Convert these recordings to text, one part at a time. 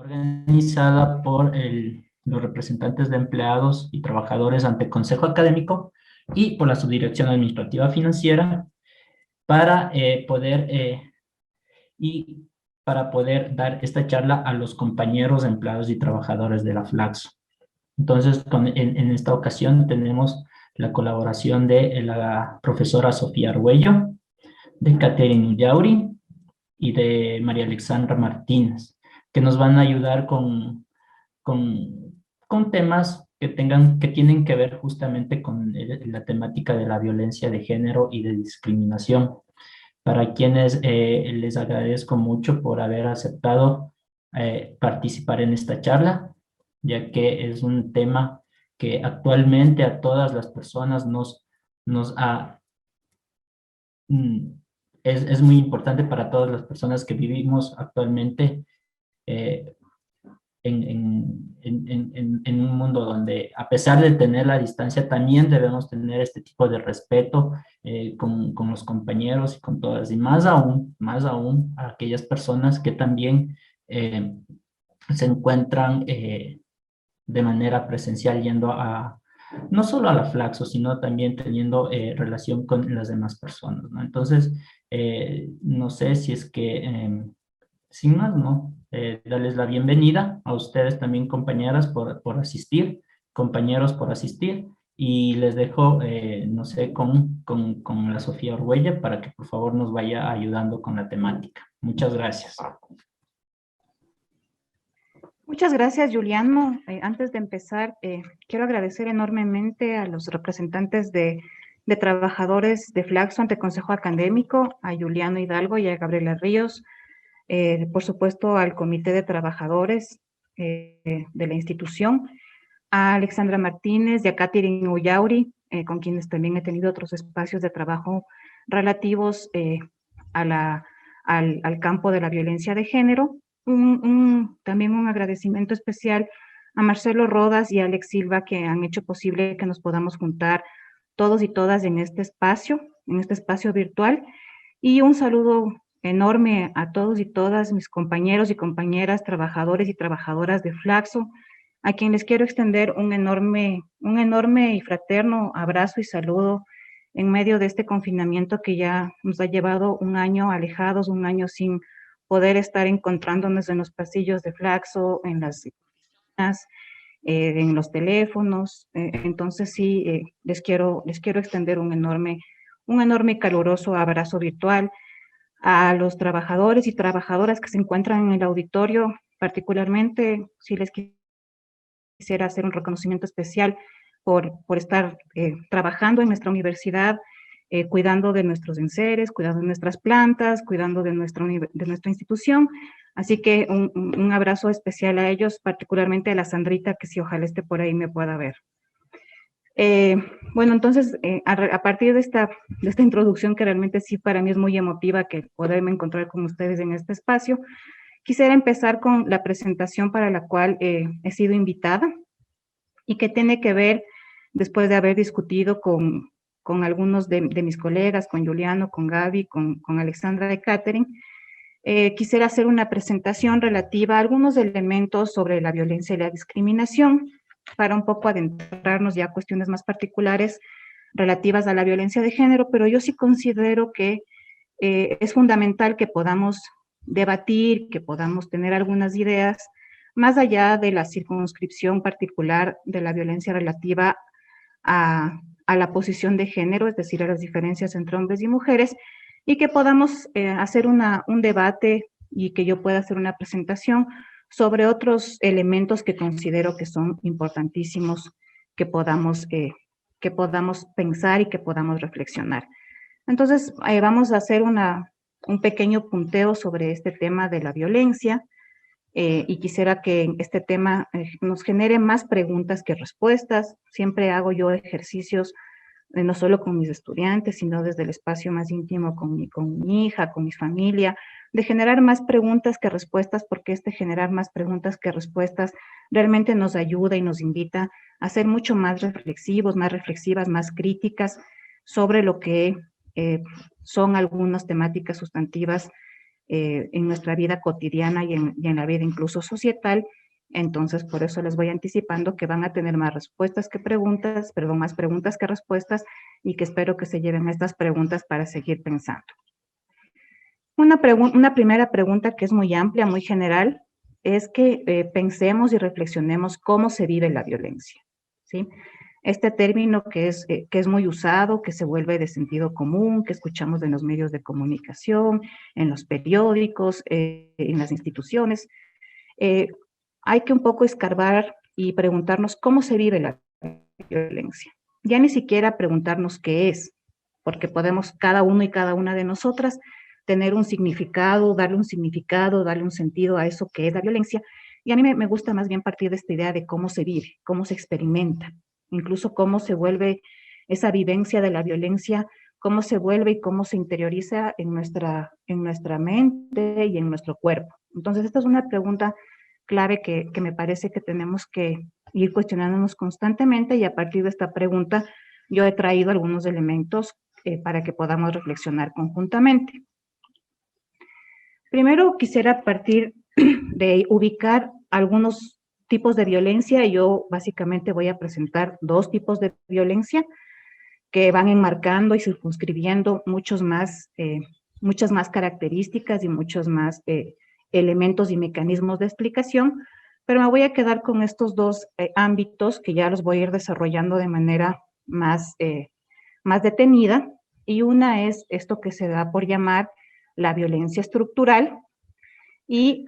organizada por los representantes de empleados y trabajadores ante Consejo Académico y por la Subdirección Administrativa Financiera para y para poder dar esta charla a los compañeros empleados y trabajadores de la Flaxo. Entonces, en esta ocasión tenemos la colaboración de la profesora Sofía Argüello, de Catherine Ullauri y de María Alexandra Martínez, que nos van a ayudar con temas que tienen que ver justamente con la temática de la violencia de género y de discriminación. Para quienes les agradezco mucho por haber aceptado participar en esta charla, ya que es un tema que actualmente a todas las personas nos ha, mm, es muy importante para todas las personas que vivimos actualmente eh, en un mundo donde, a pesar de tener la distancia, también debemos tener este tipo de respeto con los compañeros y con todas, y más aún a aquellas personas que también se encuentran de manera presencial yendo no solo a la Flaxo, sino también teniendo relación con las demás personas, ¿no? Entonces, no sé si es que sin más, ¿no? Darles la bienvenida a ustedes también, compañeras, por asistir, compañeros por asistir, y les dejo, no sé, con la Sofía Orgüella para que por favor nos vaya ayudando con la temática. Muchas gracias. Muchas gracias, Juliano. Antes de empezar, quiero agradecer enormemente a los representantes de trabajadores de Flaxo ante Consejo Académico, a Juliano Hidalgo y a Gabriela Ríos, por supuesto al Comité de Trabajadores de la institución, a Alexandra Martínez y a Catherine Ullauri, con quienes también he tenido otros espacios de trabajo relativos al campo de la violencia de género. También un agradecimiento especial a Marcelo Rodas y a Alex Silva, que han hecho posible que nos podamos juntar todos y todas en este espacio virtual. Y un saludo enorme a todos y todas mis compañeros y compañeras, trabajadores y trabajadoras de Flaxo, a quien les quiero extender un enorme y fraterno abrazo y saludo en medio de este confinamiento que ya nos ha llevado un año alejados, un año sin poder estar encontrándonos en los pasillos de Flaxo, en las oficinas, en los teléfonos. Entonces sí, les quiero extender un enorme y caluroso abrazo virtual a los trabajadores y trabajadoras que se encuentran en el auditorio. Particularmente, si les quisiera hacer un reconocimiento especial por estar trabajando en nuestra universidad, cuidando de nuestros enseres, cuidando de nuestras plantas, cuidando de nuestra institución. Así que un abrazo especial a ellos, particularmente a la Sandrita, que si ojalá esté por ahí me pueda ver. Bueno, entonces, a partir de esta introducción, que realmente sí para mí es muy emotiva, que poderme encontrar con ustedes en este espacio, quisiera empezar con la presentación para la cual he sido invitada y que tiene que ver, después de haber discutido con algunos de mis colegas, con Juliano, con Gaby, con Alexandra y Catherine, quisiera hacer una presentación relativa a algunos elementos sobre la violencia y la discriminación, para un poco adentrarnos ya a cuestiones más particulares relativas a la violencia de género, pero yo sí considero que es fundamental que podamos debatir, que podamos tener algunas ideas, más allá de la circunscripción particular de la violencia relativa a la posición de género, es decir, a las diferencias entre hombres y mujeres, y que podamos hacer un debate y que yo pueda hacer una presentación sobre otros elementos que considero que son importantísimos que podamos pensar y que podamos reflexionar. Entonces, vamos a hacer un pequeño punteo sobre este tema de la violencia y quisiera que este tema nos genere más preguntas que respuestas. Siempre hago yo ejercicios, no solo con mis estudiantes, sino desde el espacio más íntimo con mi hija, con mi familia, de generar más preguntas que respuestas, porque generar más preguntas que respuestas realmente nos ayuda y nos invita a ser mucho más reflexivos, más reflexivas, más críticas sobre lo que son algunas temáticas sustantivas en nuestra vida cotidiana y en la vida incluso societal. Entonces, por eso les voy anticipando que van a tener más respuestas que preguntas, perdón, más preguntas que respuestas, y que espero que se lleven estas preguntas para seguir pensando. Una primera pregunta que es muy amplia, muy general, es que pensemos y reflexionemos cómo se vive la violencia, ¿sí? Este término que es muy usado, que se vuelve de sentido común, que escuchamos en los medios de comunicación, en los periódicos, en las instituciones, hay que un poco escarbar y preguntarnos cómo se vive la violencia. Ya ni siquiera preguntarnos qué es, porque podemos cada uno y cada una de nosotras tener un significado, darle un sentido a eso que es la violencia. Y a mí me gusta más bien partir de esta idea de cómo se vive, cómo se experimenta, incluso cómo se vuelve esa vivencia de la violencia, cómo se vuelve y cómo se interioriza en nuestra mente y en nuestro cuerpo. Entonces, esta es una pregunta clave que me parece que tenemos que ir cuestionándonos constantemente, y a partir de esta pregunta yo he traído algunos elementos para que podamos reflexionar conjuntamente. Primero quisiera partir de ubicar algunos tipos de violencia. Yo básicamente voy a presentar dos tipos de violencia que van enmarcando y circunscribiendo muchas más características y muchos más elementos y mecanismos de explicación, pero me voy a quedar con estos dos ámbitos que ya los voy a ir desarrollando de manera más detenida, y una es esto que se da por llamar la violencia estructural, y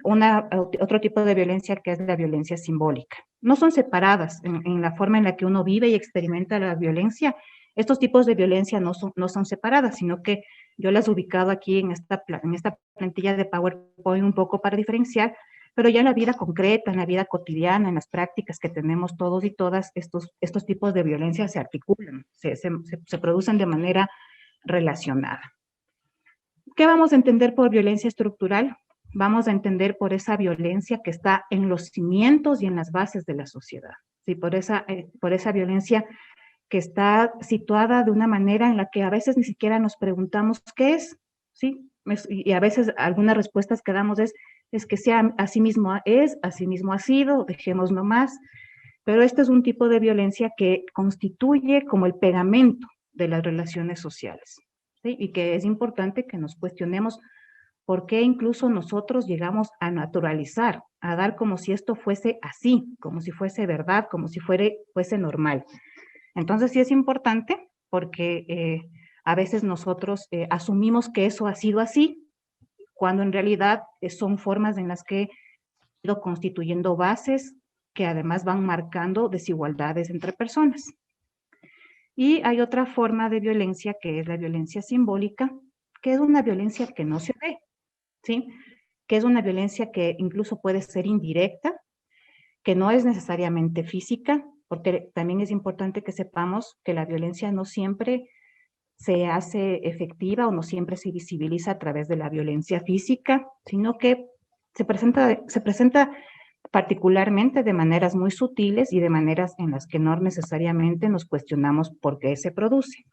otro tipo de violencia que es la violencia simbólica. No son separadas en la forma en la que uno vive y experimenta la violencia. Estos tipos de violencia no son separadas, sino que yo las he ubicado aquí en esta plantilla de PowerPoint un poco para diferenciar, pero ya en la vida concreta, en la vida cotidiana, en las prácticas que tenemos todos y todas, estos tipos de violencia se articulan, se producen de manera relacionada. ¿Qué vamos a entender por violencia estructural? Vamos a entender por esa violencia que está en los cimientos y en las bases de la sociedad, ¿sí? Por esa violencia que está situada de una manera en la que a veces ni siquiera nos preguntamos qué es, ¿sí? Y a veces algunas respuestas que damos es que sea así mismo es, así mismo ha sido, dejémoslo más. Pero este es un tipo de violencia que constituye como el pegamento de las relaciones sociales, ¿sí? Y que es importante que nos cuestionemos por qué incluso nosotros llegamos a naturalizar, a dar como si esto fuese así, como si fuese verdad, como si fuese normal. Entonces sí es importante porque a veces nosotros asumimos que eso ha sido así, cuando en realidad son formas en las que ido constituyendo bases que además van marcando desigualdades entre personas. Y hay otra forma de violencia que es la violencia simbólica, que es una violencia que no se ve, ¿sí? Que es una violencia que incluso puede ser indirecta, que no es necesariamente física, porque también es importante que sepamos que la violencia no siempre se hace efectiva o no siempre se visibiliza a través de la violencia física, sino que se presenta particularmente de maneras muy sutiles y de maneras en las que no necesariamente nos cuestionamos por qué se produce.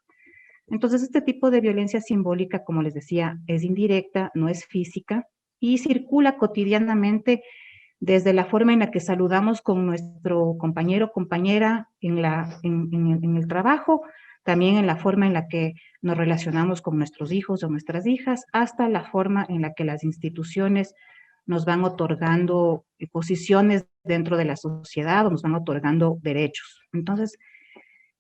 Entonces, este tipo de violencia simbólica, como les decía, es indirecta, no es física y circula cotidianamente desde la forma en la que saludamos con nuestro compañero o compañera en el trabajo, también en la forma en la que nos relacionamos con nuestros hijos o nuestras hijas, hasta la forma en la que las instituciones nos van otorgando posiciones dentro de la sociedad o nos van otorgando derechos. Entonces,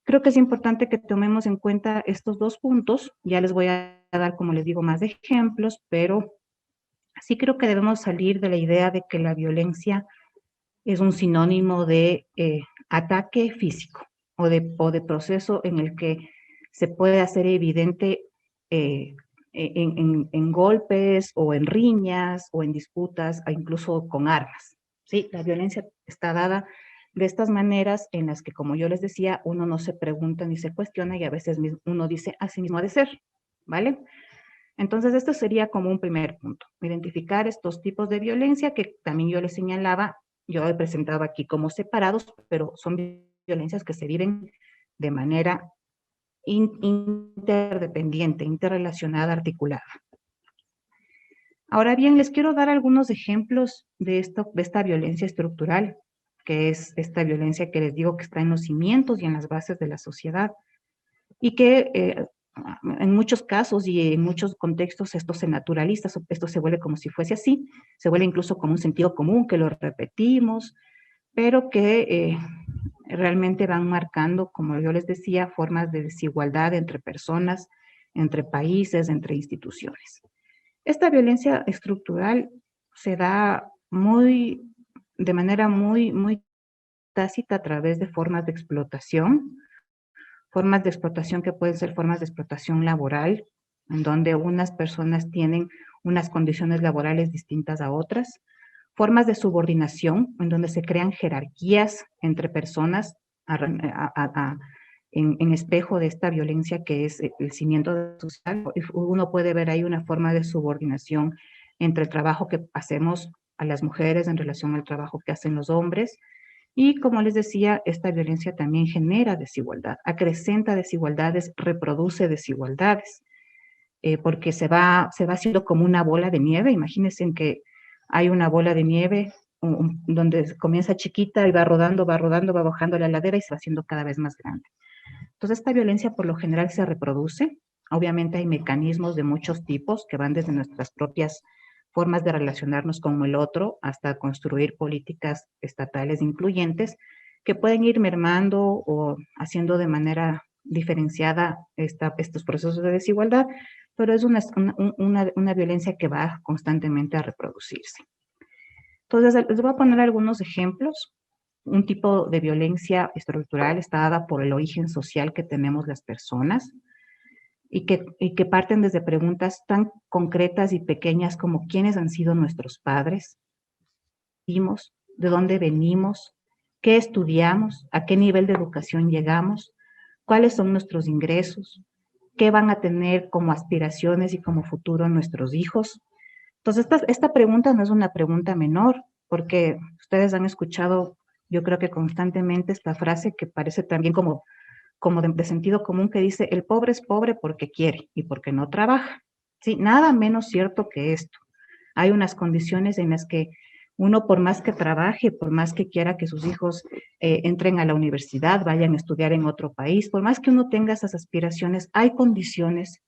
creo que es importante que tomemos en cuenta estos dos puntos. Ya les voy a dar, como les digo, más ejemplos, pero sí creo que debemos salir de la idea de que la violencia es un sinónimo de ataque físico o de proceso en el que se puede hacer evidente en golpes o en riñas o en disputas, o incluso con armas. ¿Sí? La violencia está dada de estas maneras en las que, como yo les decía, uno no se pregunta ni se cuestiona y a veces uno dice así mismo ha de ser, ¿vale? Entonces, esto sería como un primer punto, identificar estos tipos de violencia que también yo les señalaba, yo he presentado aquí como separados, pero son violencias que se viven de manera interdependiente, interrelacionada, articulada. Ahora bien, les quiero dar algunos ejemplos de esta violencia estructural, que es esta violencia que les digo que está en los cimientos y en las bases de la sociedad, y que en muchos casos y en muchos contextos esto se naturaliza, esto se vuelve como si fuese así, se vuelve incluso como un sentido común que lo repetimos, pero que realmente van marcando, como yo les decía, formas de desigualdad entre personas, entre países, entre instituciones. Esta violencia estructural se da de manera muy tácita a través de formas de explotación que pueden ser formas de explotación laboral, en donde unas personas tienen unas condiciones laborales distintas a otras, formas de subordinación, en donde se crean jerarquías entre personas en espejo de esta violencia que es el cimiento social. Uno puede ver ahí una forma de subordinación entre el trabajo que hacemos a las mujeres en relación al trabajo que hacen los hombres. Y como les decía, esta violencia también genera desigualdad, acrecenta desigualdades, reproduce desigualdades, porque se va haciendo como una bola de nieve. Imagínense en que hay una bola de nieve donde comienza chiquita y va rodando, va bajando la ladera y se va haciendo cada vez más grande. Entonces, esta violencia por lo general se reproduce. Obviamente hay mecanismos de muchos tipos que van desde nuestras propias formas de relacionarnos con el otro hasta construir políticas estatales incluyentes que pueden ir mermando o haciendo de manera diferenciada estos procesos de desigualdad, pero es una violencia que va constantemente a reproducirse. Entonces, les voy a poner algunos ejemplos. Un tipo de violencia estructural está dada por el origen social que tenemos las personas y que parten desde preguntas tan concretas y pequeñas como quiénes han sido nuestros padres, de dónde venimos, qué estudiamos, a qué nivel de educación llegamos, cuáles son nuestros ingresos, qué van a tener como aspiraciones y como futuro nuestros hijos. Entonces, esta pregunta no es una pregunta menor, porque ustedes han escuchado, yo creo que constantemente, esta frase que parece también como de sentido común, que dice, el pobre es pobre porque quiere y porque no trabaja. Sí, nada menos cierto que esto. Hay unas condiciones en las que uno, por más que trabaje, por más que quiera que sus hijos entren a la universidad, vayan a estudiar en otro país, por más que uno tenga esas aspiraciones, hay condiciones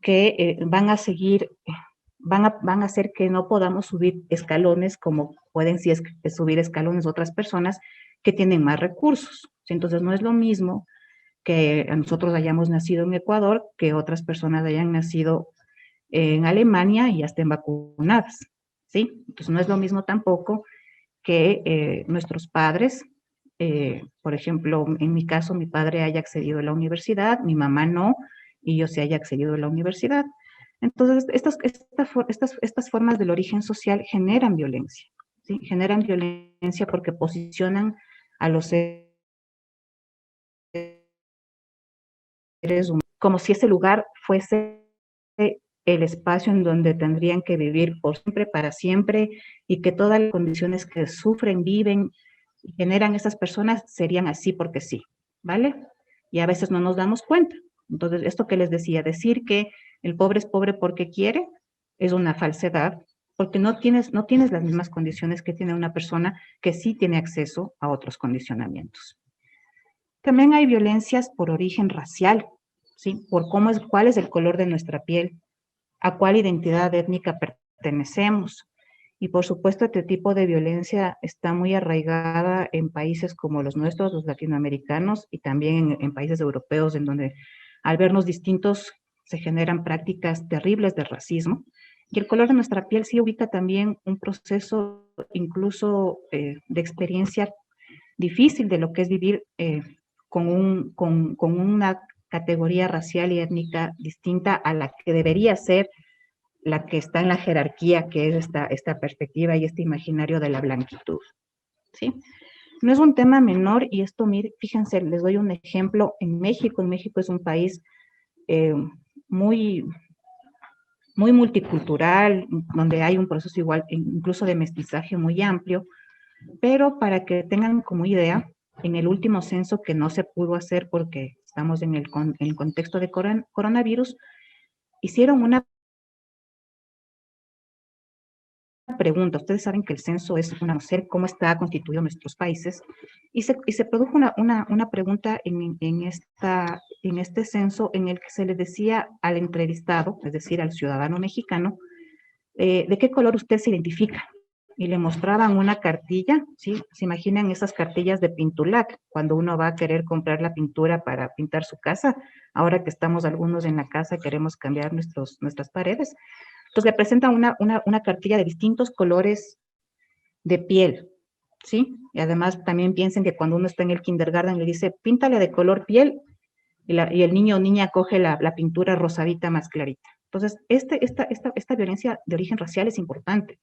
que van a seguir, van a hacer que no podamos subir escalones como pueden si es subir escalones otras personas que tienen más recursos. Entonces no es lo mismo que nosotros hayamos nacido en Ecuador que otras personas hayan nacido en Alemania y ya estén vacunadas, ¿sí? Entonces no es lo mismo tampoco que nuestros padres, por ejemplo, en mi caso, mi padre haya accedido a la universidad, mi mamá no, y yo sí haya accedido a la universidad. Entonces, estas formas del origen social generan violencia, ¿sí? Generan violencia porque posicionan a los seres humanos como si ese lugar fuese el espacio en donde tendrían que vivir por siempre, para siempre, y que todas las condiciones que sufren, viven y generan esas personas serían así porque sí, ¿vale? Y a veces no nos damos cuenta. Entonces, esto que les decía, decir que el pobre es pobre porque quiere, es una falsedad, porque no tienes las mismas condiciones que tiene una persona que sí tiene acceso a otros condicionamientos. También hay violencias por origen racial, ¿sí? Por cuál es el color de nuestra piel, a cuál identidad étnica pertenecemos. Y por supuesto, este tipo de violencia está muy arraigada en países como los nuestros, los latinoamericanos, y también en países europeos, en donde al vernos distintos se generan prácticas terribles de racismo. Y el color de nuestra piel sí ubica también un proceso incluso de experiencia difícil de lo que es vivir con una categoría racial y étnica distinta a la que debería ser la que está en la jerarquía, que es esta perspectiva y este imaginario de la blanquitud, ¿sí? No es un tema menor y esto, mire, fíjense, les doy un ejemplo. En México es un país eh, muy, muy multicultural, donde hay un proceso igual, incluso de mestizaje muy amplio, pero para que tengan como idea, en el último censo que no se pudo hacer porque estamos en el contexto de coronavirus, hicieron una pregunta. Ustedes saben que el censo es conocer cómo está constituido nuestros países, y se produjo una pregunta en este censo en el que se le decía al entrevistado, es decir, al ciudadano mexicano, ¿de qué color usted se identifica? Y le mostraban una cartilla, ¿sí? Se imaginan esas cartillas de Pintulac, cuando uno va a querer comprar la pintura para pintar su casa, ahora que estamos algunos en la casa queremos cambiar nuestras paredes. Entonces le presentan una cartilla de distintos colores de piel, ¿sí? Y además también piensen que cuando uno está en el kindergarten le dice, píntale de color piel, y el niño o niña coge la pintura rosadita más clarita. Entonces, esta violencia de origen racial es importante,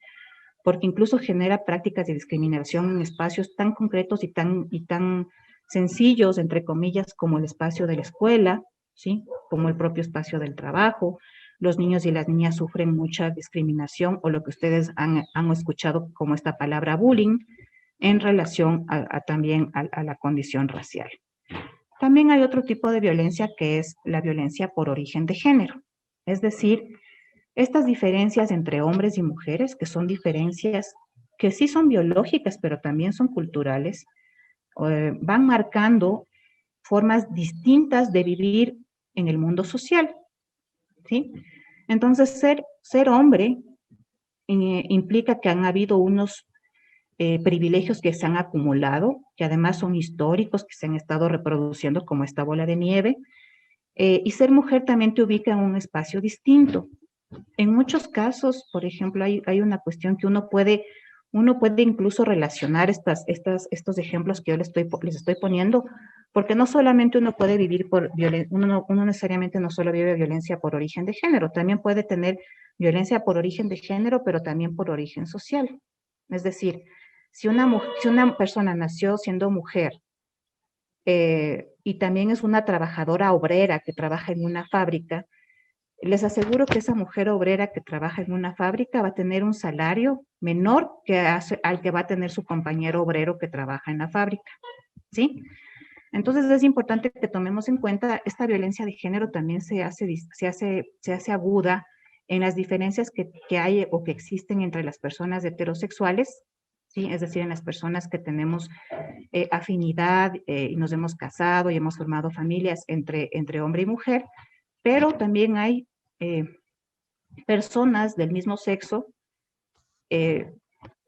porque incluso genera prácticas de discriminación en espacios tan concretos y tan sencillos, entre comillas, como el espacio de la escuela, ¿sí? Como el propio espacio del trabajo. Los niños y las niñas sufren mucha discriminación, o lo que ustedes han escuchado como esta palabra bullying, en relación también a la condición racial. También hay otro tipo de violencia, que es la violencia por origen de género. Es decir, estas diferencias entre hombres y mujeres, que son diferencias que sí son biológicas, pero también son culturales, van marcando formas distintas de vivir en el mundo social, ¿sí? Entonces, ser hombre implica que han habido unos privilegios que se han acumulado, que además son históricos, que se han estado reproduciendo como esta bola de nieve, y ser mujer también te ubica en un espacio distinto. En muchos casos, por ejemplo, hay una cuestión que uno puede incluso relacionar estos ejemplos que yo les estoy poniendo, porque no solamente uno puede vivir por violencia, uno necesariamente no solo vive violencia por origen de género, también puede tener violencia por origen de género, pero también por origen social. Es decir, si una persona nació siendo mujer, y también es una trabajadora obrera que trabaja en una fábrica, les aseguro que esa mujer obrera que trabaja en una fábrica va a tener un salario menor al que va a tener su compañero obrero que trabaja en la fábrica, ¿sí? Entonces es importante que tomemos en cuenta esta violencia de género. También se hace aguda en las diferencias que hay o que existen entre las personas heterosexuales, ¿sí? Es decir, en las personas que tenemos afinidad y nos hemos casado y hemos formado familias entre hombre y mujer, pero también hay personas del mismo sexo eh,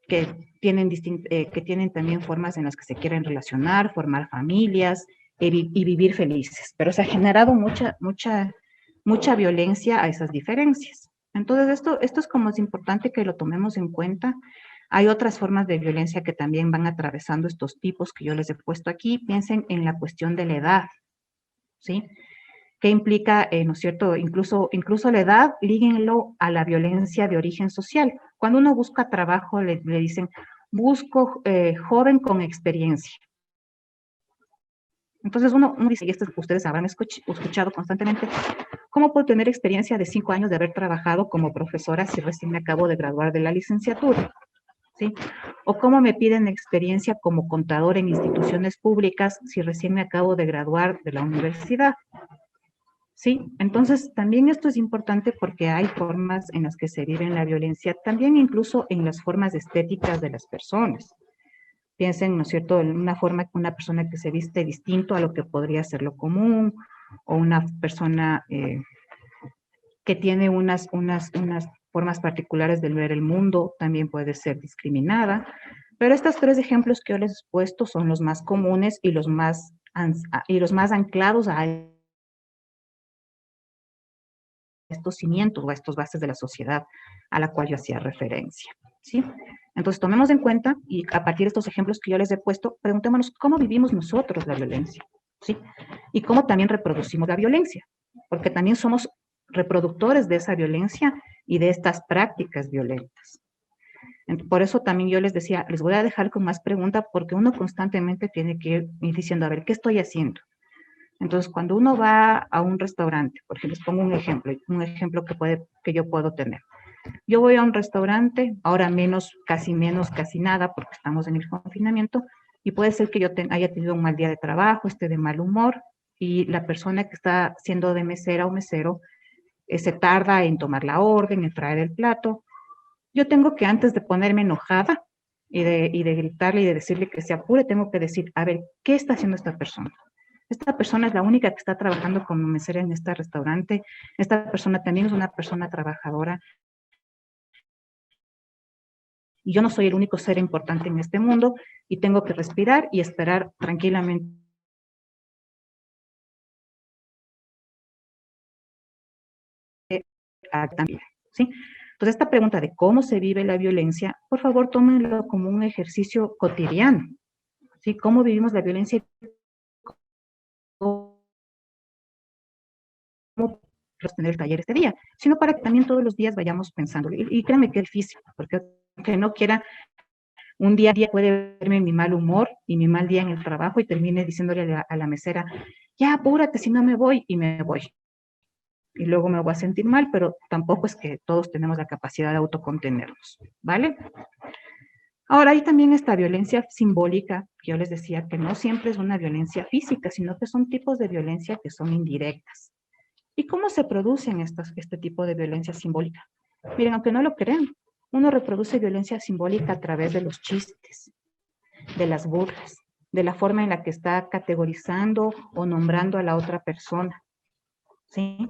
que tienen también formas en las que se quieren relacionar, formar familias y vivir felices, pero se ha generado mucha violencia a esas diferencias. Entonces, esto es como es importante que lo tomemos en cuenta. Hay otras formas de violencia que también van atravesando estos tipos que yo les he puesto aquí. Piensen en la cuestión de la edad, ¿sí? ¿Qué implica, no es cierto? Incluso la edad, líguenlo a la violencia de origen social. Cuando uno busca trabajo, le dicen, busco joven con experiencia. Entonces uno dice, y esto ustedes habrán escuchado constantemente, ¿cómo puedo tener experiencia de 5 años de haber trabajado como profesora si recién me acabo de graduar de la licenciatura? ¿Sí? O cómo me piden experiencia como contador en instituciones públicas si recién me acabo de graduar de la universidad. Sí, entonces también esto es importante porque hay formas en las que se vive la violencia, también incluso en las formas estéticas de las personas. Piensen, ¿no es cierto?, en una forma, una persona que se viste distinto a lo que podría ser lo común, o una persona que tiene unas formas particulares de ver el mundo, también puede ser discriminada. Pero estos 3 ejemplos que yo les he puesto son los más comunes y los más anclados a estos cimientos o a estos bases de la sociedad a la cual yo hacía referencia, ¿sí? Entonces, tomemos en cuenta, y a partir de estos ejemplos que yo les he puesto, preguntémonos cómo vivimos nosotros la violencia, ¿sí? Y cómo también reproducimos la violencia, porque también somos reproductores de esa violencia y de estas prácticas violentas. Por eso también yo les decía, les voy a dejar con más preguntas, porque uno constantemente tiene que ir diciendo, a ver, ¿qué estoy haciendo? Entonces, cuando uno va a un restaurante, por ejemplo, les pongo un ejemplo que yo puedo tener. Yo voy a un restaurante, ahora casi nada, porque estamos en el confinamiento, y puede ser que yo haya tenido un mal día de trabajo, esté de mal humor, y la persona que está siendo de mesera o mesero se tarda en tomar la orden, en traer el plato, yo tengo que antes de ponerme enojada y de gritarle y de decirle que se apure, tengo que decir, a ver, ¿qué está haciendo esta persona? Esta persona es la única que está trabajando como mesera en este restaurante. Esta persona también es una persona trabajadora. Y yo no soy el único ser importante en este mundo y tengo que respirar y esperar tranquilamente a también, ¿sí? Entonces, esta pregunta de cómo se vive la violencia, por favor, tómenlo como un ejercicio cotidiano, ¿sí? ¿Cómo vivimos la violencia? ¿Cómo tener el taller este día? Sino para que también todos los días vayamos pensando. Y créanme que es difícil, porque aunque no quiera, un día puede verme mi mal humor y mi mal día en el trabajo y termine diciéndole a la mesera, ya apúrate, si no me voy, y me voy. Y luego me voy a sentir mal, pero tampoco es que todos tenemos la capacidad de autocontenernos, ¿vale? Ahora, hay también esta violencia simbólica, que yo les decía que no siempre es una violencia física, sino que son tipos de violencia que son indirectas. ¿Y cómo se producen este tipo de violencia simbólica? Miren, aunque no lo crean, uno reproduce violencia simbólica a través de los chistes, de las burlas, de la forma en la que está categorizando o nombrando a la otra persona, ¿sí?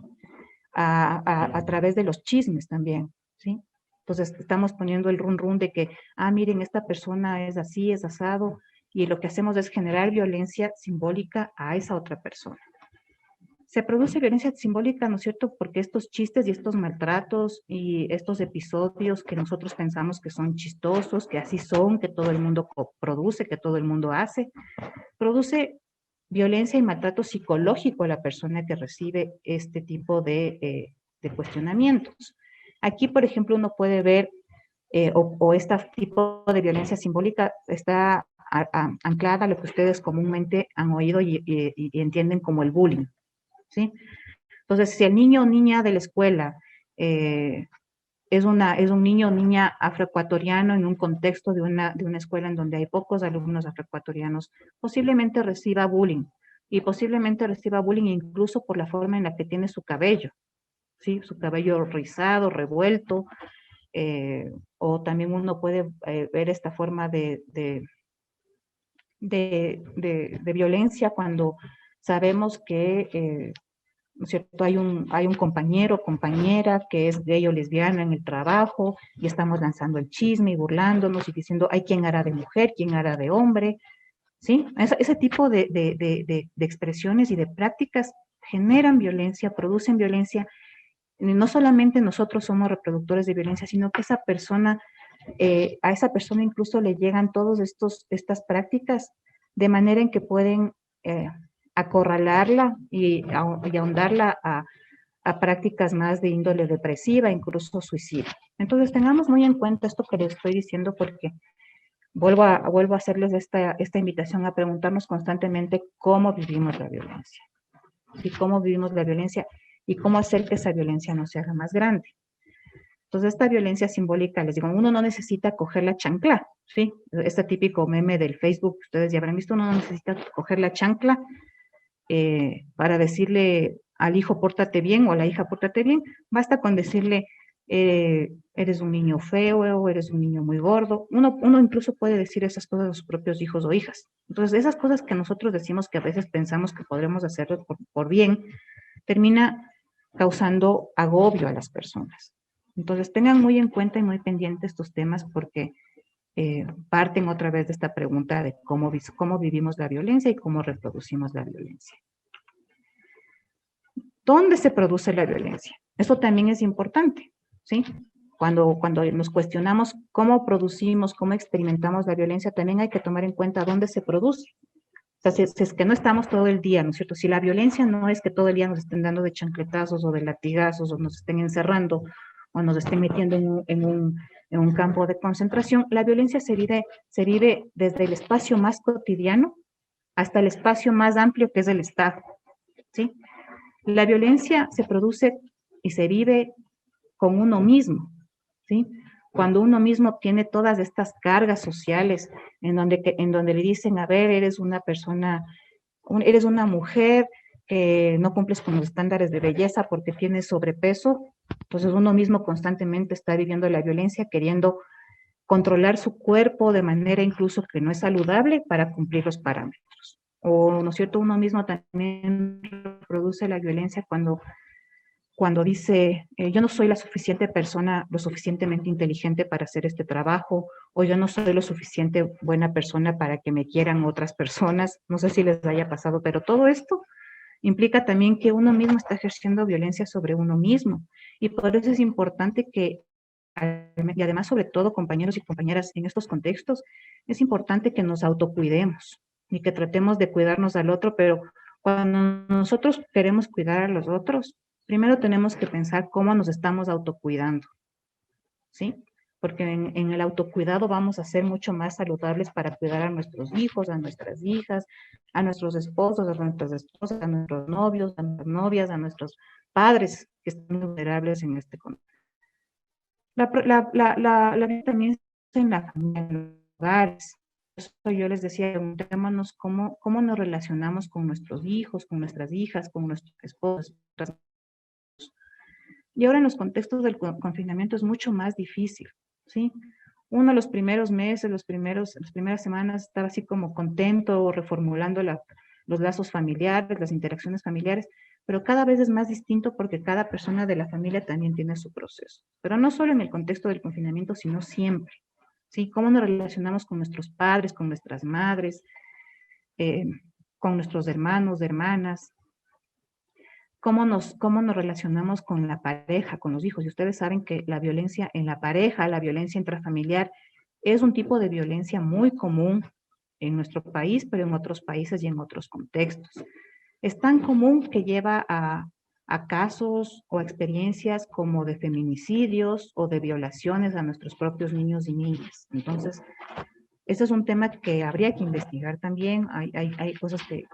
A través de los chismes también, ¿sí? Entonces estamos poniendo el run run de que, miren, esta persona es así, es asado, y lo que hacemos es generar violencia simbólica a esa otra persona. Se produce violencia simbólica, ¿no es cierto? Porque estos chistes y estos maltratos y estos episodios que nosotros pensamos que son chistosos, que así son, que todo el mundo produce, que todo el mundo hace, produce violencia y maltrato psicológico a la persona que recibe este tipo de cuestionamientos. Aquí, por ejemplo, uno puede ver, o este tipo de violencia simbólica está anclada a lo que ustedes comúnmente han oído y entienden como el bullying, ¿sí? Entonces, si el niño o niña de la escuela es un niño o niña afroecuatoriano en un contexto de una escuela en donde hay pocos alumnos afroecuatorianos, posiblemente reciba bullying, y posiblemente reciba bullying incluso por la forma en la que tiene su cabello, ¿sí? Su cabello rizado, revuelto, o también uno puede ver esta forma de violencia cuando sabemos que ¿no es cierto? Hay un compañero o compañera que es gay o lesbiana en el trabajo y estamos lanzando el chisme y burlándonos y diciendo, hay quien hará de mujer, quien hará de hombre, ¿sí? Ese tipo de expresiones y de prácticas generan violencia, producen violencia. No solamente nosotros somos reproductores de violencia, sino que esa persona, a esa persona incluso le llegan todas estas prácticas de manera en que pueden acorralarla y ahondarla a prácticas más de índole depresiva, incluso suicida. Entonces tengamos muy en cuenta esto que les estoy diciendo porque vuelvo a hacerles esta invitación a preguntarnos constantemente cómo vivimos la violencia, y cómo vivimos la violencia y cómo hacer que esa violencia no se haga más grande. Entonces, esta violencia simbólica, les digo, uno no necesita coger la chancla, ¿sí? Este típico meme del Facebook, ustedes ya habrán visto, uno no necesita coger la chancla para decirle al hijo pórtate bien o a la hija pórtate bien, basta con decirle eres un niño feo o eres un niño muy gordo. Uno incluso puede decir esas cosas a sus propios hijos o hijas. Entonces, esas cosas que nosotros decimos que a veces pensamos que podremos hacerlo por bien, termina causando agobio a las personas. Entonces, tengan muy en cuenta y muy pendientes estos temas porque parten otra vez de esta pregunta de cómo vivimos la violencia y cómo reproducimos la violencia. ¿Dónde se produce la violencia? Eso también es importante, ¿sí? Cuando nos cuestionamos cómo producimos, cómo experimentamos la violencia, también hay que tomar en cuenta dónde se produce. O sea, si es que no estamos todo el día, ¿no es cierto? Si la violencia no es que todo el día nos estén dando de chancletazos o de latigazos o nos estén encerrando o nos estén metiendo en un campo de concentración, la violencia se vive desde el espacio más cotidiano hasta el espacio más amplio que es el Estado, ¿sí? La violencia se produce y se vive con uno mismo, ¿sí? Cuando uno mismo tiene todas estas cargas sociales en donde le dicen, a ver, eres una persona, eres una mujer que no cumples con los estándares de belleza porque tienes sobrepeso, Entonces uno mismo constantemente está viviendo la violencia, queriendo controlar su cuerpo de manera incluso que no es saludable para cumplir los parámetros. O, ¿no es cierto?, uno mismo también reproduce la violencia cuando dice, yo no soy la suficiente persona, lo suficientemente inteligente para hacer este trabajo, o yo no soy lo suficiente buena persona para que me quieran otras personas. No sé si les haya pasado, pero todo esto implica también que uno mismo está ejerciendo violencia sobre uno mismo. Y por eso es importante que, y además sobre todo compañeros y compañeras en estos contextos, es importante que nos autocuidemos y que tratemos de cuidarnos al otro, pero cuando nosotros queremos cuidar a los otros, primero tenemos que pensar cómo nos estamos autocuidando, ¿sí? Porque en el autocuidado vamos a ser mucho más saludables para cuidar a nuestros hijos, a nuestras hijas, a nuestros esposos, a nuestras esposas, a nuestros novios, a nuestras novias, a nuestros padres que están vulnerables en este contexto. La vida también está en la familia, en los hogares. Por eso yo les decía, preguntémonos cómo nos relacionamos con nuestros hijos, con nuestras hijas, con nuestros esposos. Y ahora en los contextos del confinamiento es mucho más difícil, ¿sí? Uno los primeros meses, las primeras semanas estaba así como contento, reformulando los lazos familiares, las interacciones familiares, pero cada vez es más distinto porque cada persona de la familia también tiene su proceso. Pero no solo en el contexto del confinamiento, sino siempre, ¿sí? Cómo nos relacionamos con nuestros padres, con nuestras madres, eh, con nuestros hermanos, hermanas, cómo nos relacionamos con la pareja, con los hijos. Y ustedes saben que la violencia en la pareja, la violencia intrafamiliar, es un tipo de violencia muy común en nuestro país, pero en otros países y en otros contextos. Es tan común que lleva a casos o experiencias como de feminicidios o de violaciones a nuestros propios niños y niñas. Entonces, ese es un tema que habría que investigar también. Hay cosas que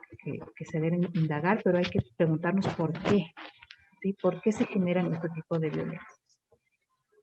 se deben indagar, pero hay que preguntarnos por qué, ¿sí? ¿Por qué se generan este tipo de violencia?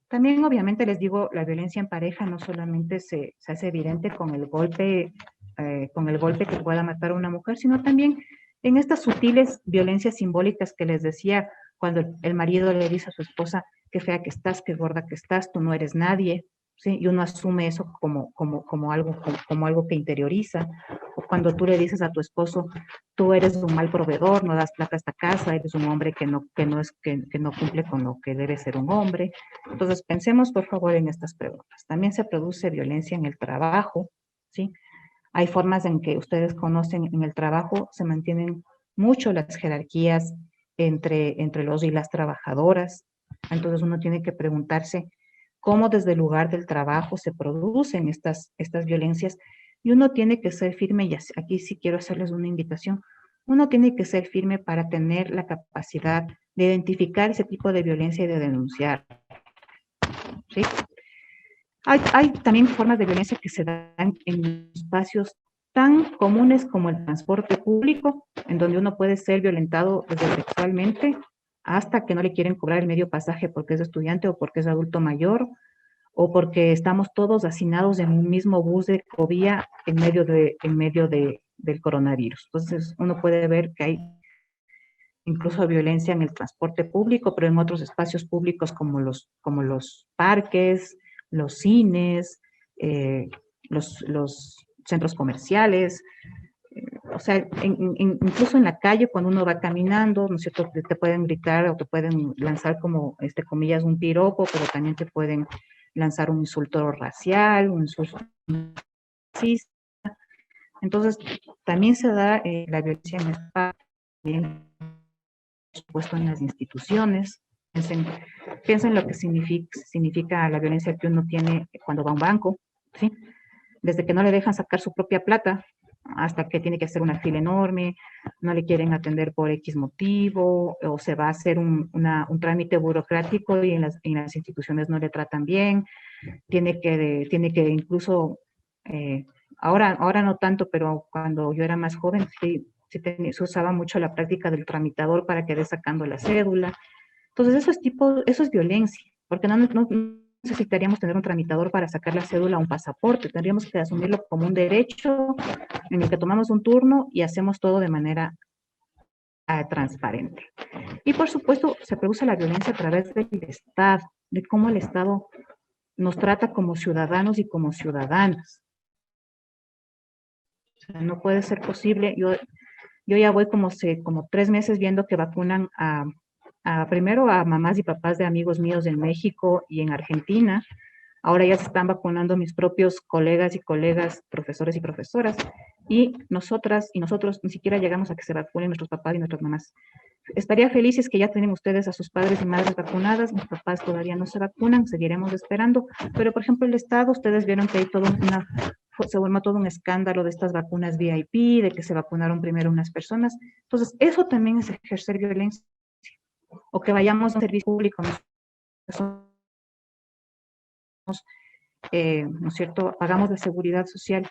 También, obviamente, les digo, la violencia en pareja no solamente se hace evidente con el golpe que pueda matar a una mujer, sino también en estas sutiles violencias simbólicas que les decía, cuando el marido le dice a su esposa, qué fea que estás, qué gorda que estás, tú no eres nadie, ¿sí? Y uno asume eso como algo que interioriza. O cuando tú le dices a tu esposo, tú eres un mal proveedor, no das plata a esta casa, eres un hombre que no cumple con lo que debe ser un hombre. Entonces, pensemos por favor en estas preguntas. También se produce violencia en el trabajo, ¿sí? Hay formas en que ustedes conocen en el trabajo, se mantienen mucho las jerarquías entre los y las trabajadoras. Entonces uno tiene que preguntarse cómo desde el lugar del trabajo se producen estas violencias y uno tiene que ser firme, y aquí sí quiero hacerles una invitación, uno tiene que ser firme para tener la capacidad de identificar ese tipo de violencia y de denunciar, ¿sí? Hay también formas de violencia que se dan en espacios tan comunes como el transporte público, en donde uno puede ser violentado desde sexualmente hasta que no le quieren cobrar el medio pasaje porque es estudiante o porque es adulto mayor, o porque estamos todos hacinados en un mismo bus de ecovía del coronavirus. Entonces, uno puede ver que hay incluso violencia en el transporte público, pero en otros espacios públicos como los parques, los cines, los centros comerciales. O sea, incluso en la calle, cuando uno va caminando, ¿no es cierto? Te pueden gritar o te pueden lanzar como, comillas, un piropo, pero también te pueden lanzar un insulto racial, un insulto racista. Entonces, también se da la violencia en el espacio, por supuesto en las instituciones. Piensen lo que significa la violencia que uno tiene cuando va a un banco, ¿sí? Desde que no le dejan sacar su propia plata hasta que tiene que hacer una fila enorme, no le quieren atender por X motivo, o se va a hacer un trámite burocrático y en las instituciones no le tratan bien, tiene que incluso, ahora no tanto, pero cuando yo era más joven, sí, se usaba mucho la práctica del tramitador para que dé sacando la cédula. Entonces, eso es violencia, porque no necesitaríamos tener un tramitador para sacar la cédula o un pasaporte, tendríamos que asumirlo como un derecho en el que tomamos un turno y hacemos todo de manera transparente. Y por supuesto, se produce la violencia a través del Estado, de cómo el Estado nos trata como ciudadanos y como ciudadanas. O sea, no puede ser posible. Yo ya voy como 3 meses viendo que vacunan primero a mamás y papás de amigos míos en México y en Argentina. Ahora ya se están vacunando mis propios colegas y colegas, profesores y profesoras. Y nosotras y nosotros ni siquiera llegamos a que se vacunen nuestros papás y nuestras mamás. Estaría felices que ya tienen ustedes a sus padres y madres vacunadas, mis papás todavía no se vacunan, seguiremos esperando, pero por ejemplo el Estado, ustedes vieron que hay se formó todo un escándalo de estas vacunas VIP, de que se vacunaron primero unas personas, entonces eso también es ejercer violencia, o que vayamos a un servicio público, ¿no es cierto?, pagamos la seguridad social,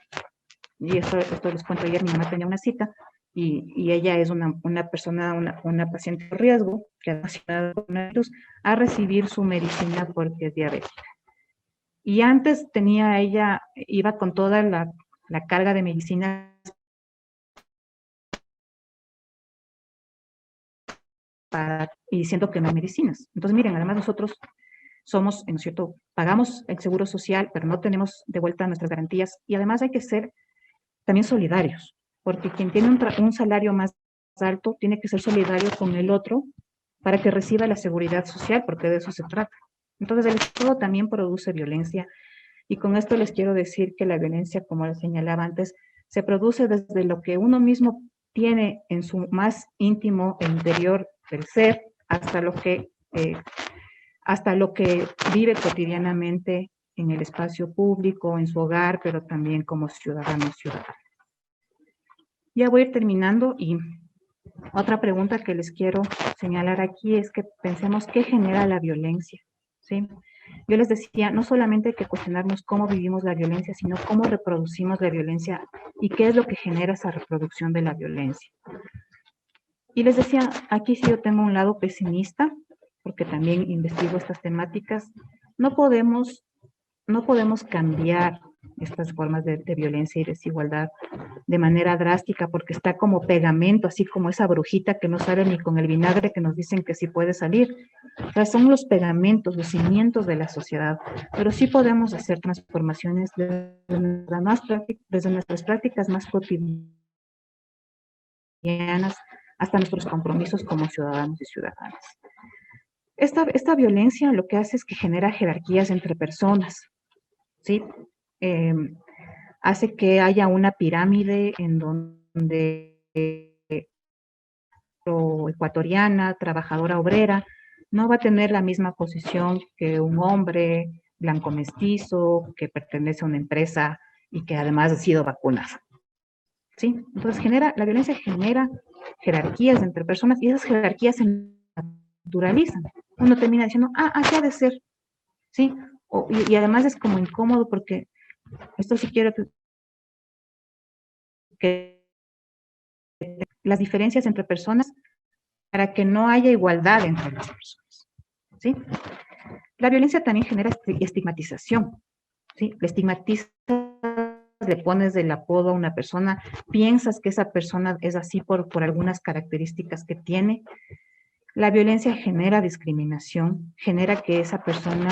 y esto les cuento ayer, mi mamá tenía una cita, y ella es una persona, una paciente de riesgo, que ha nacido con coronavirus, a recibir su medicina porque es diabética. Y antes iba con toda la carga de medicinas y diciendo que no hay medicinas. Entonces, miren, además nosotros somos, ¿no es cierto?, pagamos el seguro social, pero no tenemos de vuelta nuestras garantías, y además hay que ser también solidarios, porque quien tiene un salario más alto tiene que ser solidario con el otro para que reciba la seguridad social, porque de eso se trata. Entonces, el Estado también produce violencia, y con esto les quiero decir que la violencia, como les señalaba antes, se produce desde lo que uno mismo tiene en su más íntimo e interior del ser, hasta lo que vive cotidianamente en el espacio público, en su hogar, pero también como ciudadanos y ciudadanas. Ya voy a ir terminando, y otra pregunta que les quiero señalar aquí es que pensemos qué genera la violencia, ¿sí? Yo les decía, no solamente hay que cuestionarnos cómo vivimos la violencia, sino cómo reproducimos la violencia y qué es lo que genera esa reproducción de la violencia. Y les decía, aquí sí yo tengo un lado pesimista, porque también investigo estas temáticas. No podemos cambiar estas formas de violencia y desigualdad de manera drástica, porque está como pegamento, así como esa brujita que no sale ni con el vinagre que nos dicen que sí puede salir. O sea, son los pegamentos, los cimientos de la sociedad, pero sí podemos hacer transformaciones desde nuestras prácticas más cotidianas hasta nuestros compromisos como ciudadanos y ciudadanas. Esta violencia lo que hace es que genera jerarquías entre personas, ¿sí? Hace que haya una pirámide en donde ecuatoriana, trabajadora obrera, no va a tener la misma posición que un hombre blanco mestizo, que pertenece a una empresa y que además ha sido vacunado. ¿Sí? Entonces la violencia genera jerarquías entre personas, y esas jerarquías se naturalizan. Uno termina diciendo, así ha de ser, ¿sí? Y además es como incómodo, porque esto sí quiero que las diferencias entre personas, para que no haya igualdad entre las personas, ¿sí? La violencia también genera estigmatización, ¿sí? Le estigmatizas, le pones del apodo a una persona, piensas que esa persona es así por algunas características que tiene. La violencia genera discriminación, genera que esa persona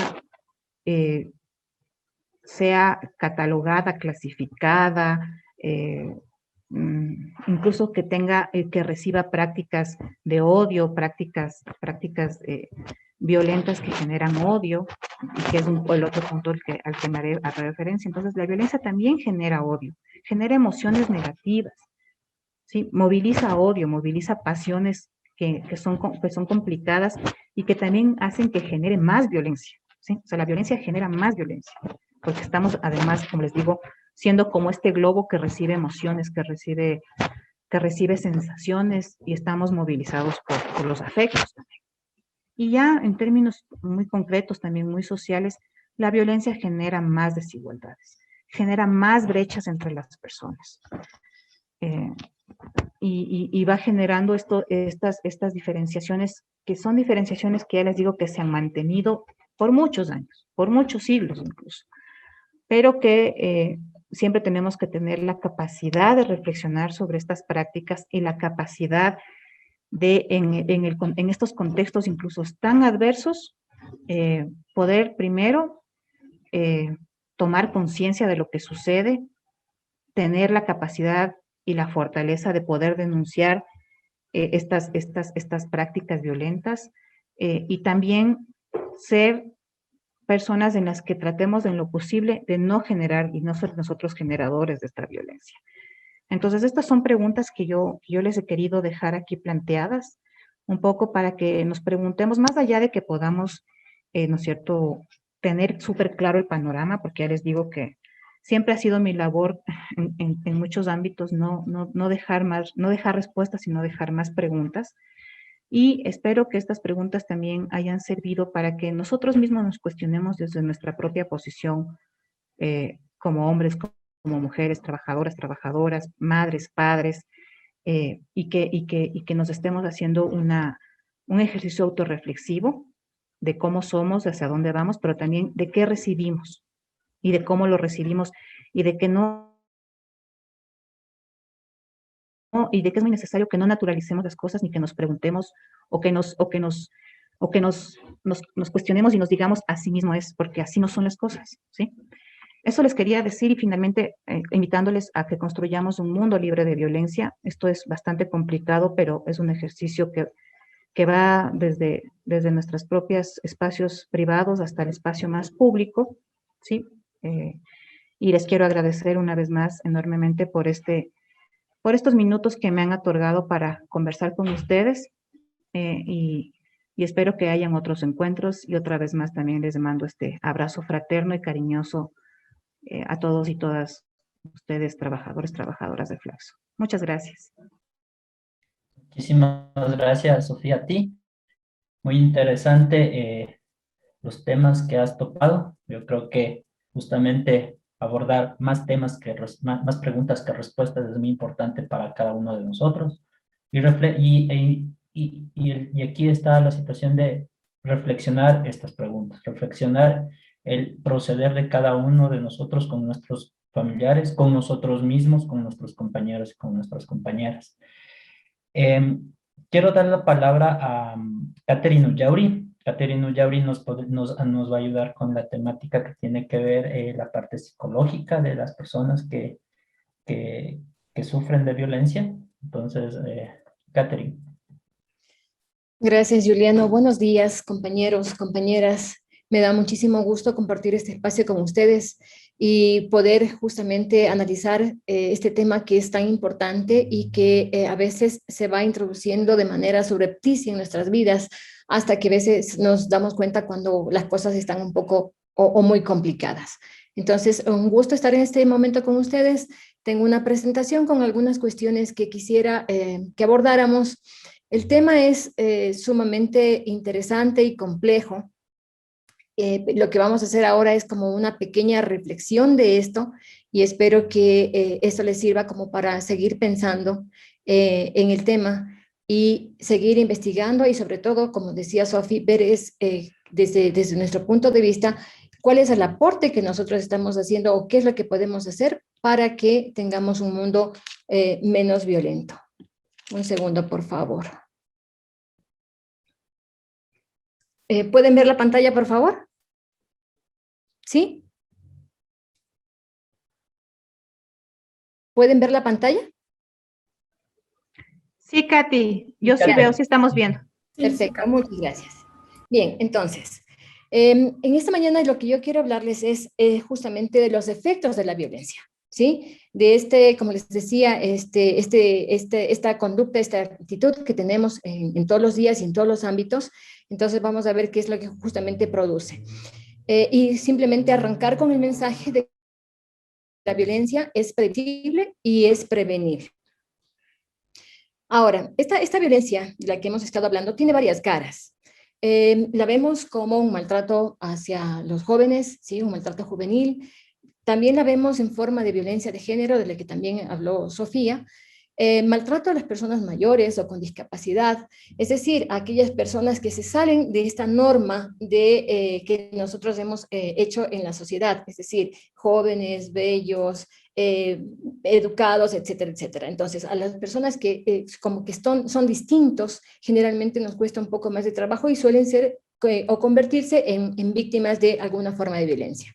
sea catalogada, clasificada, incluso que que reciba prácticas de odio, prácticas violentas que generan odio, y que es el otro punto al que me haré referencia. Entonces, la violencia también genera odio, genera emociones negativas, ¿sí? Moviliza odio, moviliza pasiones que son complicadas, y que también hacen que genere más violencia, ¿sí? O sea, la violencia genera más violencia, porque estamos además, como les digo, siendo como este globo que recibe emociones, que recibe sensaciones, y estamos movilizados por los afectos también. Y ya en términos muy concretos, también muy sociales, la violencia genera más desigualdades, genera más brechas entre las personas. Y va generando estas diferenciaciones, que son diferenciaciones que ya les digo que se han mantenido por muchos años, por muchos siglos incluso, pero que siempre tenemos que tener la capacidad de reflexionar sobre estas prácticas, y la capacidad en estos contextos incluso tan adversos, poder primero tomar conciencia de lo que sucede, tener la capacidad y la fortaleza de poder denunciar estas prácticas violentas, y también ser personas en las que tratemos en lo posible de no generar y no ser nosotros generadores de esta violencia. Entonces, estas son preguntas que yo les he querido dejar aquí planteadas, un poco para que nos preguntemos, más allá de que podamos, ¿no es cierto?, tener súper claro el panorama, porque ya les digo que siempre ha sido mi labor en muchos ámbitos no dejar respuestas, sino dejar más preguntas. Y espero que estas preguntas también hayan servido para que nosotros mismos nos cuestionemos desde nuestra propia posición, como hombres, como mujeres, trabajadoras, trabajadoras, madres, padres, y que nos estemos haciendo un ejercicio autorreflexivo de cómo somos, hacia dónde vamos, pero también de qué recibimos y de cómo lo recibimos, y de que y de que es muy necesario que no naturalicemos las cosas ni que nos preguntemos o que nos cuestionemos y nos digamos así mismo es, porque así no son las cosas, ¿sí? Eso les quería decir, y finalmente invitándoles a que construyamos un mundo libre de violencia. Esto es bastante complicado, pero es un ejercicio que va desde nuestros propios espacios privados hasta el espacio más público, ¿sí? Y les quiero agradecer una vez más enormemente por estos minutos que me han otorgado para conversar con ustedes, y espero que hayan otros encuentros, y otra vez más también les mando este abrazo fraterno y cariñoso a todos y todas ustedes, trabajadores, trabajadoras de Flaxo. Muchas gracias. Muchísimas gracias, Sofía, a ti. Muy interesante los temas que has topado. Yo creo que justamente abordar más temas más preguntas que respuestas es muy importante para cada uno de nosotros. Y aquí está la situación de reflexionar estas preguntas, reflexionar el proceder de cada uno de nosotros con nuestros familiares, con nosotros mismos, con nuestros compañeros y con nuestras compañeras. Quiero dar la palabra a Catherine Ullauri. Catherine Ullauri nos va a ayudar con la temática que tiene que ver la parte psicológica de las personas que, que sufren de violencia. Entonces, Catherine. Gracias, Juliano. Buenos días, compañeros, compañeras. Me da muchísimo gusto compartir este espacio con ustedes y poder justamente analizar este tema que es tan importante y que a veces se va introduciendo de manera subrepticia en nuestras vidas, hasta que a veces nos damos cuenta cuando las cosas están un poco o muy complicadas. Entonces, un gusto estar en este momento con ustedes. Tengo una presentación con algunas cuestiones que quisiera que abordáramos. El tema es sumamente interesante y complejo. Lo que vamos a hacer ahora es como una pequeña reflexión de esto, y espero que esto les sirva como para seguir pensando en el tema y seguir investigando, y sobre todo, como decía Sofi, ver desde nuestro punto de vista cuál es el aporte que nosotros estamos haciendo o qué es lo que podemos hacer para que tengamos un mundo menos violento. Un segundo, por favor. ¿Pueden ver la pantalla, por favor? ¿Sí? ¿Pueden ver la pantalla? Sí, Katy, yo sí veo, sí estamos viendo. Perfecto, muchas gracias. Bien, entonces, en esta mañana lo que yo quiero hablarles es justamente de los efectos de la violencia, ¿sí? De como les decía, esta conducta, esta actitud que tenemos en todos los días y en todos los ámbitos. Entonces vamos a ver qué es lo que justamente produce. Y simplemente arrancar con el mensaje de que la violencia es predecible y es prevenible. Ahora, esta violencia de la que hemos estado hablando tiene varias caras. La vemos como un maltrato hacia los jóvenes, ¿sí? Un maltrato juvenil. También la vemos en forma de violencia de género, de la que también habló Sofía. Maltrato a las personas mayores o con discapacidad, es decir, a aquellas personas que se salen de esta norma que nosotros hemos hecho en la sociedad, es decir, jóvenes, bellos, educados, etcétera, etcétera. Entonces, a las personas que como que son distintos, generalmente nos cuesta un poco más de trabajo y suelen ser o convertirse en víctimas de alguna forma de violencia.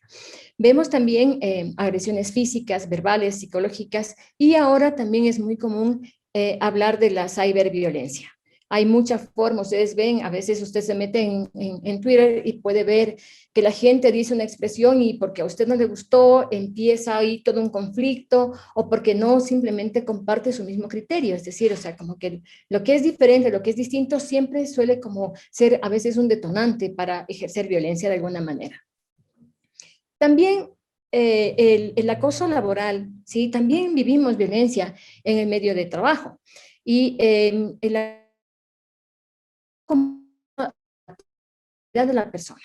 Vemos también agresiones físicas, verbales, psicológicas, y ahora también es muy común hablar de la ciberviolencia. Hay muchas formas, ustedes ven, a veces usted se mete en Twitter y puede ver que la gente dice una expresión y porque a usted no le gustó, empieza ahí todo un conflicto, o porque no simplemente comparte su mismo criterio. Es decir, o sea, como que lo que es diferente, lo que es distinto, siempre suele como ser a veces un detonante para ejercer violencia de alguna manera. También el acoso laboral, ¿sí? También vivimos violencia en el medio de trabajo. Y el de la persona,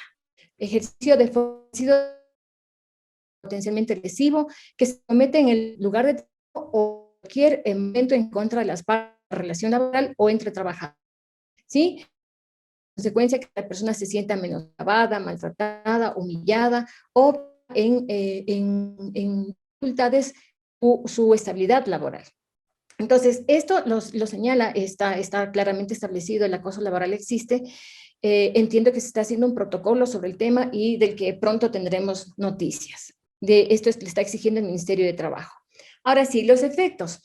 ejercicio de potencialmente lesivo que se comete en el lugar de trabajo o cualquier momento en contra de las partes de la relación laboral o entre trabajadores, ¿sí? Consecuencia que la persona se sienta menoscabada, maltratada, humillada o en dificultades su estabilidad laboral. Entonces, esto lo señala, está claramente establecido, el acoso laboral existe. Entiendo que se está haciendo un protocolo sobre el tema y del que pronto tendremos noticias. De esto le está exigiendo el Ministerio de Trabajo. Ahora sí, los efectos.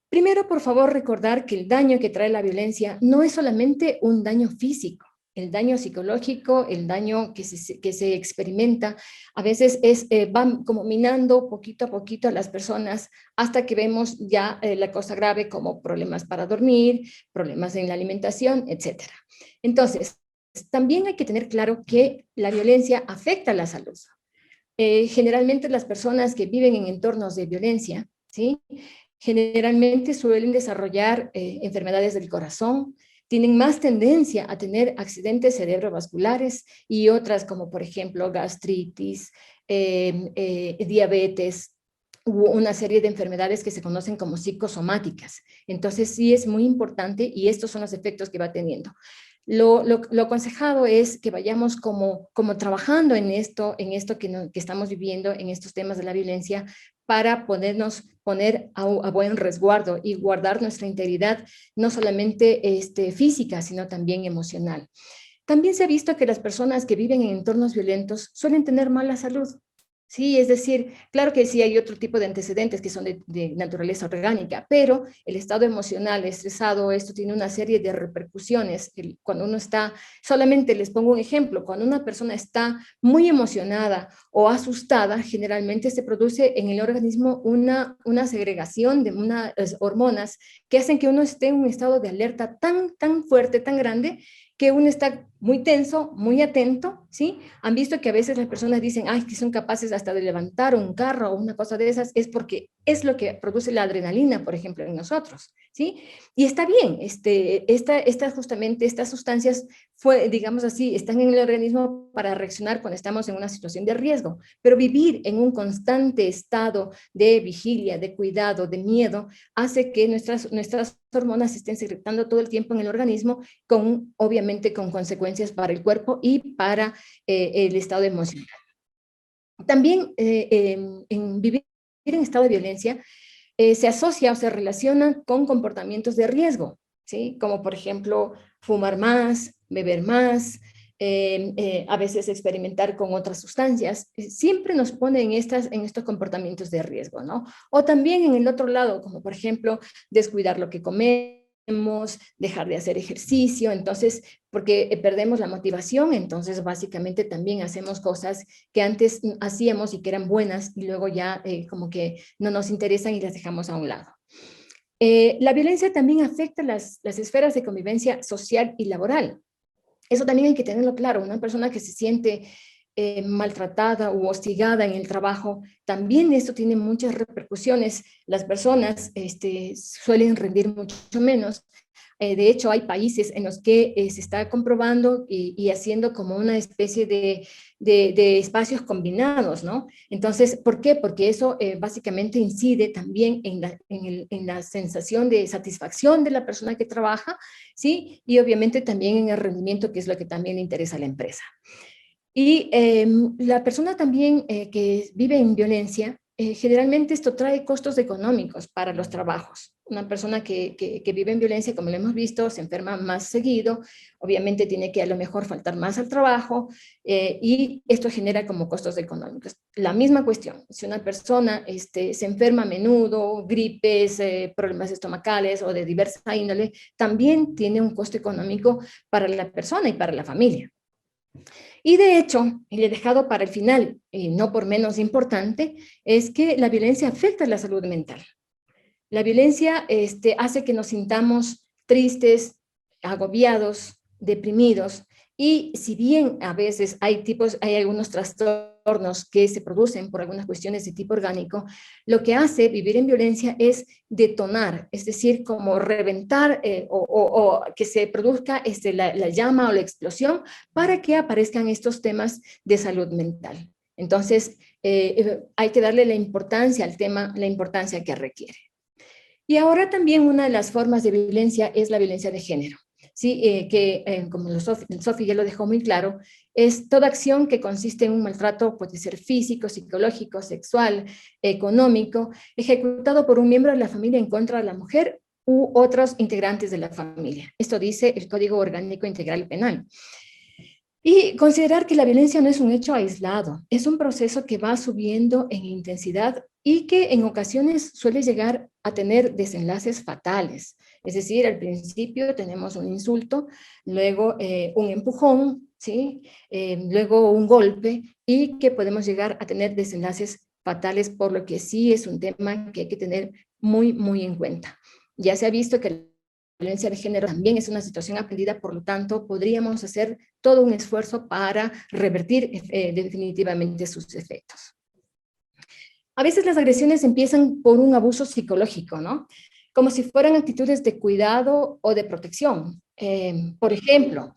Primero, por favor, recordar que el daño que trae la violencia no es solamente un daño físico. El daño psicológico, el daño que se experimenta, a veces van como minando poquito a poquito a las personas hasta que vemos ya la cosa grave como problemas para dormir, problemas en la alimentación, etc. Entonces, también hay que tener claro que la violencia afecta a la salud. Generalmente las personas que viven en entornos de violencia, ¿sí? Generalmente suelen desarrollar enfermedades del corazón, tienen más tendencia a tener accidentes cerebrovasculares y otras como por ejemplo gastritis, diabetes, u una serie de enfermedades que se conocen como psicosomáticas. Entonces sí es muy importante y estos son los efectos que va teniendo. Lo aconsejado es que vayamos como trabajando en esto que estamos viviendo, en estos temas de la violencia, para ponernos a buen resguardo y guardar nuestra integridad, no solamente física, sino también emocional. También se ha visto que las personas que viven en entornos violentos suelen tener mala salud. Sí, es decir, claro que sí hay otro tipo de antecedentes que son de naturaleza orgánica, pero el estado emocional estresado, esto tiene una serie de repercusiones. Cuando uno está, solamente les pongo un ejemplo, cuando una persona está muy emocionada o asustada, generalmente se produce en el organismo una segregación de unas hormonas que hacen que uno esté en un estado de alerta tan fuerte, tan grande, que uno está muy tenso, muy atento, ¿sí? Han visto que a veces las personas dicen, ay, que son capaces hasta de levantar un carro o una cosa de esas, es porque es lo que produce la adrenalina, por ejemplo, en nosotros, ¿sí? Y está bien, justamente estas sustancias, digamos así, están en el organismo para reaccionar cuando estamos en una situación de riesgo, pero vivir en un constante estado de vigilia, de cuidado, de miedo, hace que nuestras hormonas se estén secretando todo el tiempo en el organismo, obviamente con consecuencias para el cuerpo y para el estado emocional. También en vivir en estado de violencia se asocia o se relaciona con comportamientos de riesgo, ¿sí? Como por ejemplo fumar más, beber más, a veces experimentar con otras sustancias, siempre nos pone en estos comportamientos de riesgo, ¿no? O también en el otro lado, como por ejemplo descuidar lo que comemos, dejar de hacer ejercicio, entonces, porque perdemos la motivación, entonces básicamente también hacemos cosas que antes hacíamos y que eran buenas y luego ya como que no nos interesan y las dejamos a un lado. La violencia también afecta las esferas de convivencia social y laboral. Eso también hay que tenerlo claro. Una persona que se siente maltratada o hostigada en el trabajo, también esto tiene muchas repercusiones. Las personas suelen rendir mucho menos. De hecho, hay países en los que se está comprobando y haciendo como una especie de espacios combinados, ¿no? Entonces, ¿por qué? Porque eso básicamente incide también en la sensación de satisfacción de la persona que trabaja, ¿sí? Y obviamente también en el rendimiento, que es lo que también le interesa a la empresa. Y la persona también que vive en violencia generalmente esto trae costos económicos para los trabajos. Una persona que vive en violencia, como lo hemos visto, se enferma más seguido, obviamente tiene que a lo mejor faltar más al trabajo, y esto genera como costos económicos. La misma cuestión, si una persona se enferma a menudo, gripes, problemas estomacales o de diversa índole, también tiene un costo económico para la persona y para la familia. Y de hecho, y le he dejado para el final, y no por menos importante, es que la violencia afecta a la salud mental. La violencia hace que nos sintamos tristes, agobiados, deprimidos, y si bien a veces hay algunos trastornos que se producen por algunas cuestiones de tipo orgánico, lo que hace vivir en violencia es detonar, es decir, como reventar o que se produzca la llama o la explosión para que aparezcan estos temas de salud mental. Entonces, hay que darle la importancia al tema, la importancia que requiere. Y ahora también una de las formas de violencia es la violencia de género. ¿Sí? Como Sofi ya lo dejó muy claro, es toda acción que consiste en un maltrato, puede ser físico, psicológico, sexual, económico, ejecutado por un miembro de la familia en contra de la mujer u otros integrantes de la familia. Esto dice el Código Orgánico Integral Penal. Y considerar que la violencia no es un hecho aislado, es un proceso que va subiendo en intensidad y que en ocasiones suele llegar a tener desenlaces fatales. Es decir, al principio tenemos un insulto, luego un empujón, ¿sí? Luego un golpe, y que podemos llegar a tener desenlaces fatales, por lo que sí es un tema que hay que tener muy, muy en cuenta. Ya se ha visto que la violencia de género también es una situación aprendida, por lo tanto, podríamos hacer todo un esfuerzo para revertir definitivamente sus efectos. A veces las agresiones empiezan por un abuso psicológico, ¿no? Como si fueran actitudes de cuidado o de protección. Por ejemplo,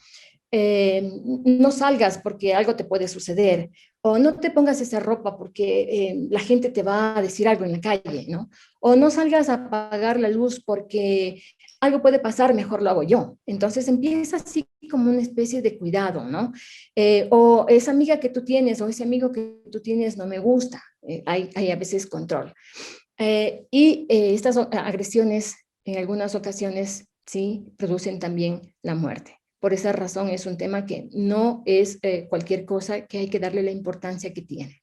no salgas porque algo te puede suceder, o no te pongas esa ropa porque la gente te va a decir algo en la calle, ¿no? O no salgas a apagar la luz porque algo puede pasar, mejor lo hago yo. Entonces empieza así como una especie de cuidado, ¿no? O esa amiga que tú tienes o ese amigo que tú tienes no me gusta, hay a veces control. Estas agresiones en algunas ocasiones sí producen también la muerte. Por esa razón es un tema que no es cualquier cosa, que hay que darle la importancia que tiene.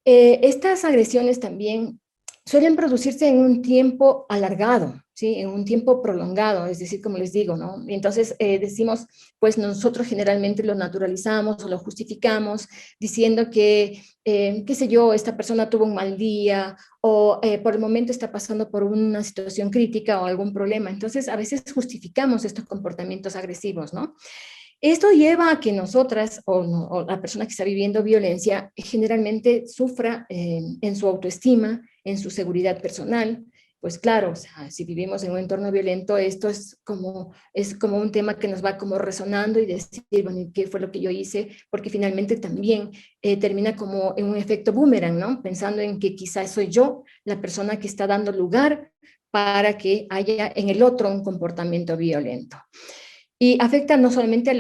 Estas agresiones también suelen producirse en un tiempo alargado, ¿sí? En un tiempo prolongado, es decir, como les digo, ¿no? Y entonces decimos, pues nosotros generalmente lo naturalizamos o lo justificamos diciendo que, qué sé yo, esta persona tuvo un mal día o por el momento está pasando por una situación crítica o algún problema. Entonces a veces justificamos estos comportamientos agresivos, ¿no? Esto lleva a que nosotras o la persona que está viviendo violencia generalmente sufra en su autoestima, en su seguridad personal. Pues claro, o sea, si vivimos en un entorno violento, esto es como un tema que nos va como resonando y decir, bueno, ¿qué fue lo que yo hice? Porque finalmente también termina como en un efecto boomerang, ¿no? Pensando en que quizás soy yo la persona que está dando lugar para que haya en el otro un comportamiento violento. Y afecta no solamente a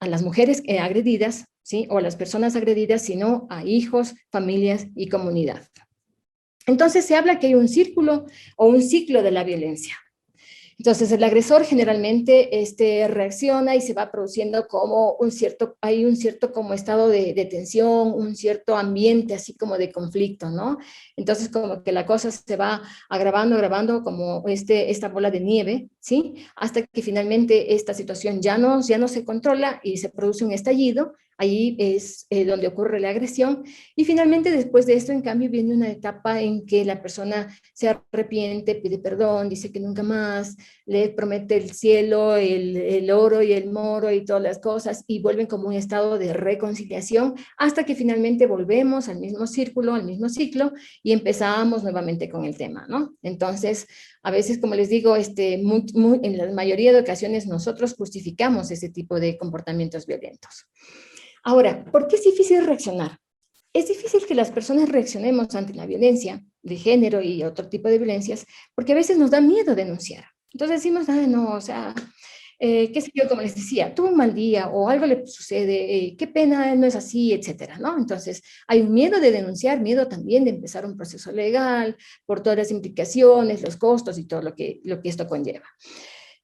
las mujeres agredidas, ¿sí? O a las personas agredidas, sino a hijos, familias y comunidad. Entonces se habla que hay un círculo o un ciclo de la violencia. Entonces el agresor generalmente reacciona y se va produciendo como hay un cierto como estado de tensión, un cierto ambiente así como de conflicto, ¿no? Entonces como que la cosa se va agravando como esta bola de nieve, ¿sí? Hasta que finalmente esta situación ya no se controla y se produce un estallido. Ahí es donde ocurre la agresión, y finalmente después de esto, en cambio, viene una etapa en que la persona se arrepiente, pide perdón, dice que nunca más, le promete el cielo, el oro y el moro y todas las cosas, y vuelven como un estado de reconciliación hasta que finalmente volvemos al mismo círculo, al mismo ciclo, y empezamos nuevamente con el tema, ¿no? Entonces, a veces, como les digo, en la mayoría de ocasiones nosotros justificamos ese tipo de comportamientos violentos. Ahora, ¿por qué es difícil reaccionar? Es difícil que las personas reaccionemos ante la violencia de género y otro tipo de violencias, porque a veces nos da miedo denunciar. Entonces decimos, no, o sea, qué sé yo, como les decía, tuvo un mal día o algo le sucede, qué pena, no es así, etcétera, ¿no? Entonces, hay un miedo de denunciar, miedo también de empezar un proceso legal por todas las implicaciones, los costos y todo lo que esto conlleva.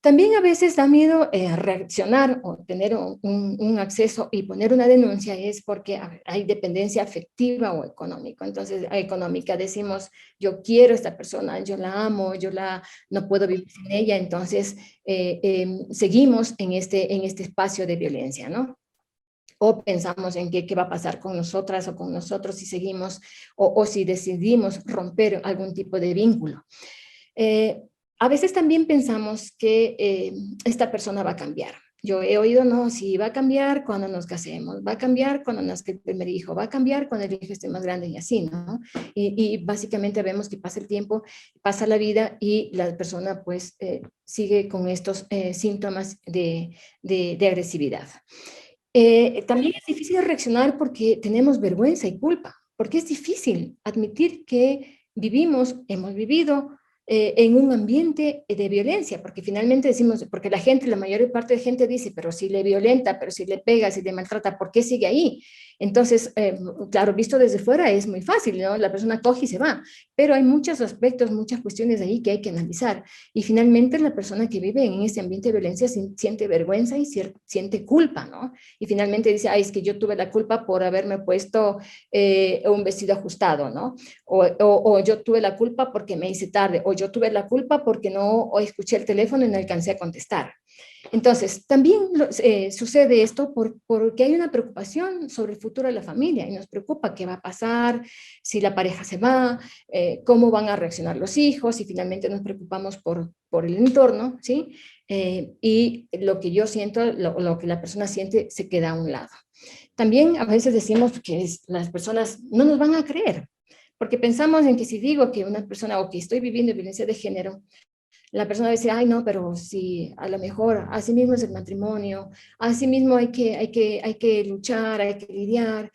También a veces da miedo reaccionar o tener un acceso y poner una denuncia es porque hay dependencia afectiva o económica. Entonces, económica decimos, yo quiero a esta persona, yo la amo, no puedo vivir sin ella, entonces seguimos en este espacio de violencia, ¿no? O pensamos en qué va a pasar con nosotras o con nosotros si seguimos o si decidimos romper algún tipo de vínculo. A veces también pensamos que esta persona va a cambiar. Yo he oído, no, sí, va a cambiar cuando nos casemos, va a cambiar cuando nazca el primer hijo, va a cambiar cuando el hijo esté más grande y así, ¿no? Y básicamente vemos que pasa el tiempo, pasa la vida y la persona pues sigue con estos síntomas de agresividad. También es difícil reaccionar porque tenemos vergüenza y culpa, porque es difícil admitir que hemos vivido en un ambiente de violencia, porque finalmente decimos, porque la mayor parte de gente dice, pero si le violenta, pero si le pega, si le maltrata, ¿por qué sigue ahí? Entonces, claro, visto desde fuera es muy fácil, ¿no? La persona coge y se va, pero hay muchos aspectos, muchas cuestiones ahí que hay que analizar. Y finalmente la persona que vive en este ambiente de violencia siente vergüenza y siente culpa, ¿no? Y finalmente dice, ay, es que yo tuve la culpa por haberme puesto un vestido ajustado, ¿no? O yo tuve la culpa porque me hice tarde, o yo tuve la culpa porque no escuché el teléfono y no alcancé a contestar. Entonces, también sucede esto porque hay una preocupación sobre el futuro de la familia y nos preocupa qué va a pasar, si la pareja se va, cómo van a reaccionar los hijos y finalmente nos preocupamos por el entorno, ¿sí? Y lo que yo siento, lo que la persona siente, se queda a un lado. También a veces decimos que las personas no nos van a creer, porque pensamos en que si digo que una persona o que estoy viviendo violencia de género, la persona va a decir, ay, no, pero si a lo mejor así mismo es el matrimonio, así mismo hay que luchar, hay que lidiar,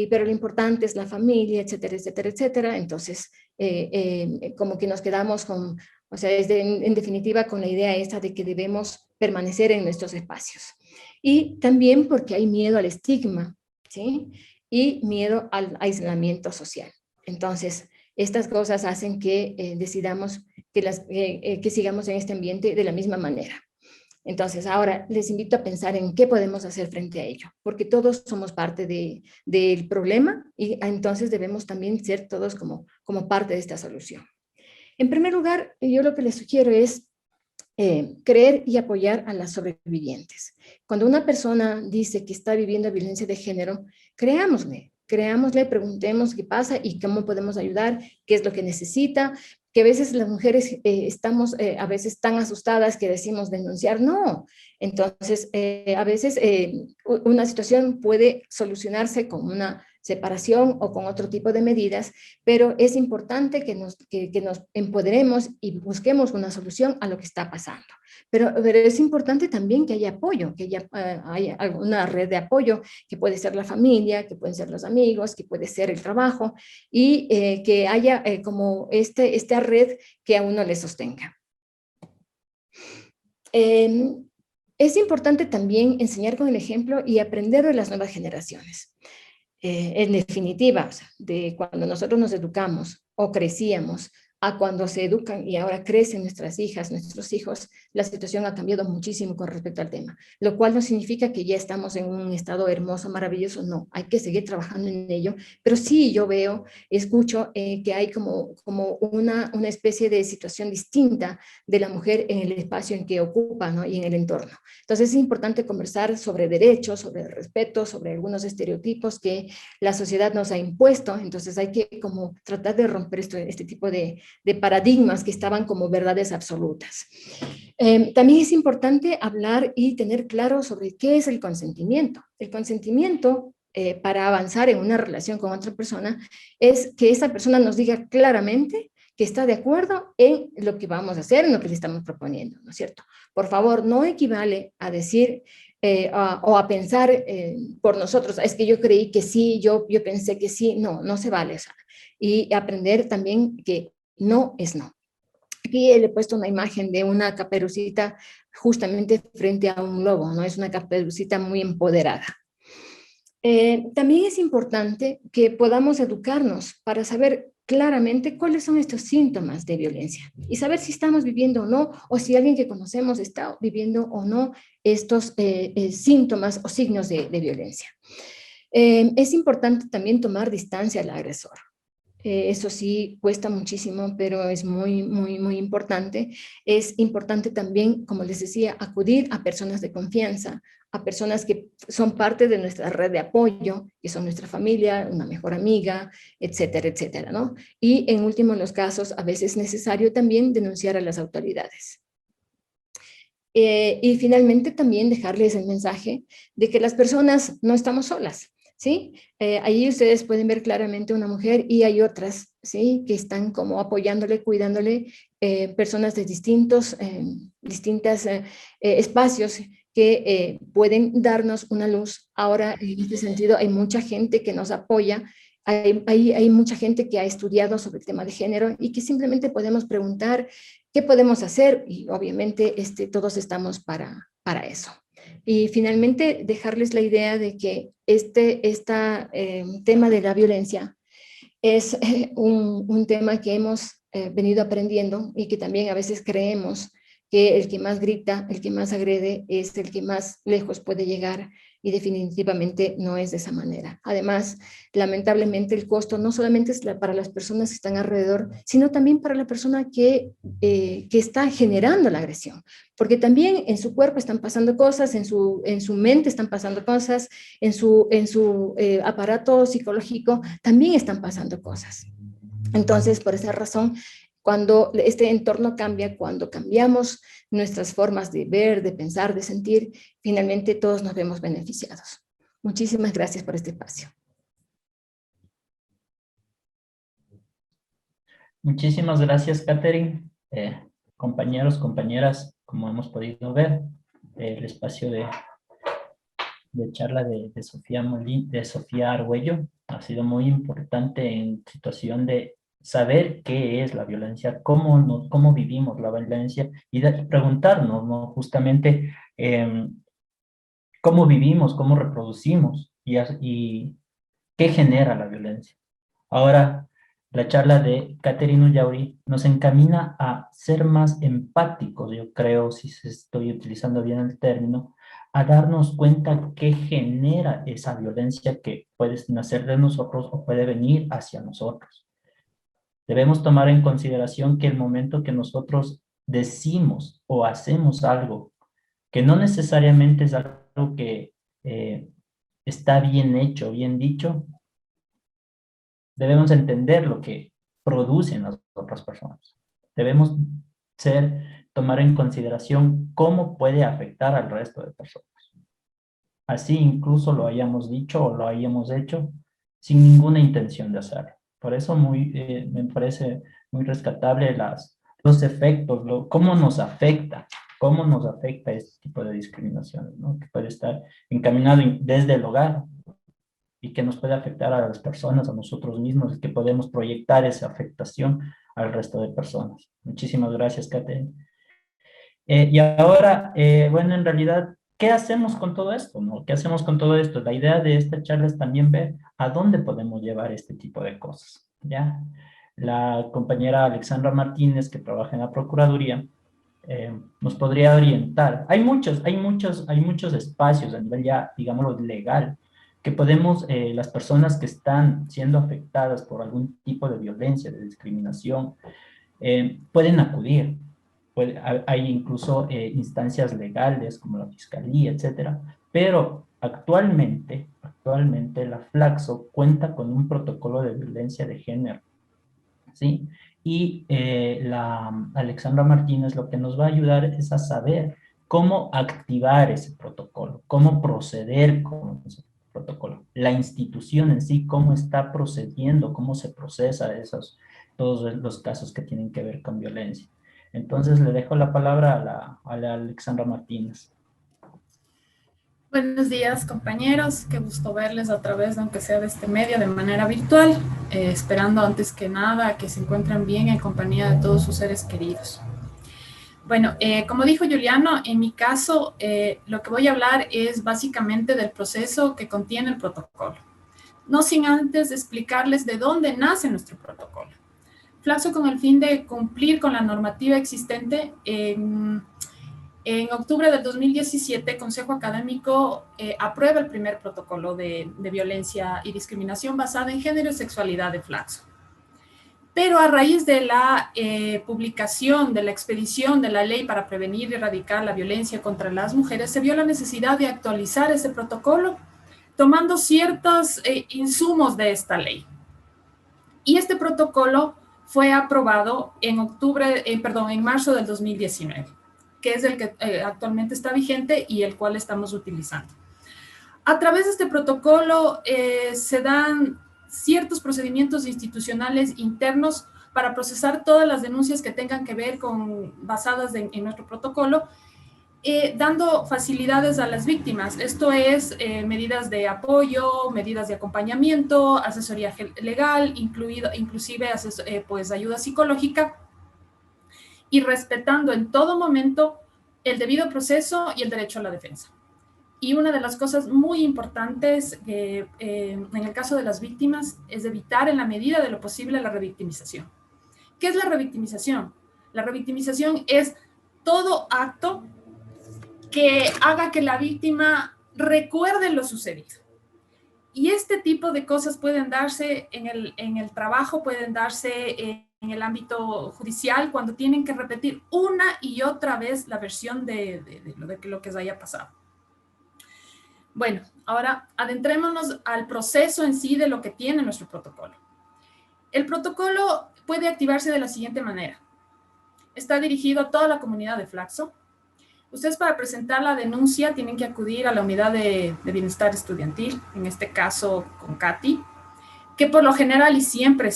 pero lo importante es la familia, etcétera, etcétera, etcétera. Entonces, como que nos quedamos con, o sea, en definitiva con la idea esta de que debemos permanecer en nuestros espacios. Y también porque hay miedo al estigma, ¿sí? Y miedo al aislamiento social. Entonces, estas cosas hacen que decidamos que sigamos en este ambiente de la misma manera. Entonces, ahora les invito a pensar en qué podemos hacer frente a ello, porque todos somos parte del problema y entonces debemos también ser todos como parte de esta solución. En primer lugar, yo lo que les sugiero es creer y apoyar a las sobrevivientes. Cuando una persona dice que está viviendo violencia de género, creámosle, preguntemos qué pasa y cómo podemos ayudar, qué es lo que necesita, que a veces las mujeres estamos a veces tan asustadas que decimos denunciar, no. Entonces, a veces una situación puede solucionarse con una separación o con otro tipo de medidas, pero es importante que nos empoderemos y busquemos una solución a lo que está pasando. Pero es importante también que haya apoyo, que haya alguna red de apoyo, que puede ser la familia, que pueden ser los amigos, que puede ser el trabajo, y que haya como esta red que a uno le sostenga. Es importante también enseñar con el ejemplo y aprender de las nuevas generaciones. En definitiva, o sea, de cuando nosotros nos educamos o crecíamos a cuando se educan y ahora crecen nuestras hijas, nuestros hijos, la situación ha cambiado muchísimo con respecto al tema, lo cual no significa que ya estamos en un estado hermoso, maravilloso, no, hay que seguir trabajando en ello, pero sí yo escucho que hay como una especie de situación distinta de la mujer en el espacio en que ocupa, ¿no? Y en el entorno. Entonces es importante conversar sobre derechos, sobre respeto, sobre algunos estereotipos que la sociedad nos ha impuesto, entonces hay que como tratar de romper este tipo de paradigmas que estaban como verdades absolutas. También es importante hablar y tener claro sobre qué es el consentimiento. El consentimiento para avanzar en una relación con otra persona es que esa persona nos diga claramente que está de acuerdo en lo que vamos a hacer, en lo que le estamos proponiendo, ¿no es cierto? Por favor, no equivale a decir o a pensar por nosotros, es que yo creí que sí, yo pensé que sí, no se vale. O sea, y aprender también que no es no. Aquí le he puesto una imagen de una caperucita justamente frente a un lobo, ¿no? Es una Caperucita muy empoderada. También es importante que podamos educarnos para saber claramente cuáles son estos síntomas de violencia y saber si estamos viviendo o no, o si alguien que conocemos está viviendo o no estos síntomas o signos de violencia. Es importante también tomar distancia al agresor. Eso sí cuesta muchísimo, pero es muy importante. Es importante también, como les decía, acudir a personas de confianza, a personas que son parte de nuestra red de apoyo, que son nuestra familia, una mejor amiga, etcétera, etcétera, ¿no? Y en último, en los casos, a veces es necesario también denunciar a las autoridades. Y finalmente también dejarles el mensaje de que las personas no estamos solas, ¿sí? Ahí ustedes pueden ver claramente una mujer y hay otras, ¿sí? Que están como apoyándole, cuidándole, personas de distintos espacios que pueden darnos una luz. Ahora, en este sentido, hay mucha gente que nos apoya, hay mucha gente que ha estudiado sobre el tema de género y que simplemente podemos preguntar qué podemos hacer y obviamente todos estamos para eso. Y finalmente, dejarles la idea de que este tema de la violencia es un tema que hemos venido aprendiendo y que también a veces creemos que el que más grita, el que más agrede, es el que más lejos puede llegar y definitivamente no es de esa manera. Además, lamentablemente el costo no solamente es para las personas que están alrededor, sino también para la persona que está generando la agresión, porque también en su cuerpo están pasando cosas, en su mente están pasando cosas, en su aparato psicológico también están pasando cosas. Entonces, por esa razón, cuando este entorno cambia, cuando cambiamos nuestras formas de ver, de pensar, de sentir, finalmente todos nos vemos beneficiados. Muchísimas gracias por este espacio. Muchísimas gracias, Catherine. Compañeros, compañeras, como hemos podido ver, el espacio de charla de Sofía Argüello ha sido muy importante en situación de saber qué es la violencia, cómo vivimos la violencia y preguntarnos, ¿no? Justamente cómo vivimos, cómo reproducimos y qué genera la violencia. Ahora, la charla de Catherine Ullauri nos encamina a ser más empáticos, yo creo, si estoy utilizando bien el término, a darnos cuenta qué genera esa violencia que puede nacer de nosotros o puede venir hacia nosotros. Debemos tomar en consideración que el momento que nosotros decimos o hacemos algo que no necesariamente es algo que está bien hecho, bien dicho, debemos entender lo que producen las otras personas. Debemos tomar en consideración cómo puede afectar al resto de personas. Así incluso lo hayamos dicho o lo hayamos hecho sin ninguna intención de hacerlo. Por eso me parece muy rescatable los efectos, cómo nos afecta este tipo de discriminación, ¿no? Que puede estar encaminado desde el hogar y que nos puede afectar a las personas, a nosotros mismos, y que podemos proyectar esa afectación al resto de personas. Muchísimas gracias, Catherine. Y ahora, bueno, en realidad, ¿qué hacemos con todo esto, no? ¿Qué hacemos con todo esto? La idea de esta charla es también ver a dónde podemos llevar este tipo de cosas, ¿ya? La compañera Alexandra Martínez, que trabaja en la Procuraduría, nos podría orientar. Hay muchos espacios a nivel ya, digámoslo, legal, que podemos, las personas que están siendo afectadas por algún tipo de violencia, de discriminación, pueden acudir. Hay incluso instancias legales como la Fiscalía, etcétera, pero actualmente la Flaxo cuenta con un protocolo de violencia de género, ¿sí? Y la Alexandra Martínez lo que nos va a ayudar es a saber cómo activar ese protocolo, cómo proceder con ese protocolo, la institución en sí, cómo está procediendo, cómo se procesa todos los casos que tienen que ver con violencia. Entonces le dejo la palabra a la Alexandra Martínez. Buenos días, compañeros. Qué gusto verles a través, aunque sea de este medio, de manera virtual, esperando antes que nada que se encuentren bien en compañía de todos sus seres queridos. Bueno, como dijo Juliano, en mi caso, lo que voy a hablar es básicamente del proceso que contiene el protocolo. No sin antes explicarles de dónde nace nuestro protocolo. Flaxo, con el fin de cumplir con la normativa existente, en octubre del 2017, el Consejo Académico aprueba el primer protocolo de violencia y discriminación basada en género y sexualidad de Flaxo. Pero a raíz de la publicación, de la expedición de la ley para prevenir y erradicar la violencia contra las mujeres, se vio la necesidad de actualizar ese protocolo tomando ciertos insumos de esta ley. Y este protocolo fue aprobado en marzo del 2019, que es el que actualmente está vigente y el cual estamos utilizando. A través de este protocolo se dan ciertos procedimientos institucionales internos para procesar todas las denuncias que tengan que ver basadas en nuestro protocolo, dando facilidades a las víctimas. Esto es medidas de apoyo, medidas de acompañamiento, asesoría legal, inclusive pues, ayuda psicológica, y respetando en todo momento el debido proceso y el derecho a la defensa. Y una de las cosas muy importantes en el caso de las víctimas es evitar en la medida de lo posible la revictimización. ¿Qué es la revictimización? La revictimización es todo acto que haga que la víctima recuerde lo sucedido. Y este tipo de cosas pueden darse en el trabajo, pueden darse en el ámbito judicial, cuando tienen que repetir una y otra vez la versión de lo que les haya pasado. Bueno, ahora adentrémonos al proceso en sí de lo que tiene nuestro protocolo. El protocolo puede activarse de la siguiente manera. Está dirigido a toda la comunidad de Flaxo. Ustedes, para presentar la denuncia, tienen que acudir a la unidad de bienestar estudiantil, en este caso con Katy, que por lo general y siempre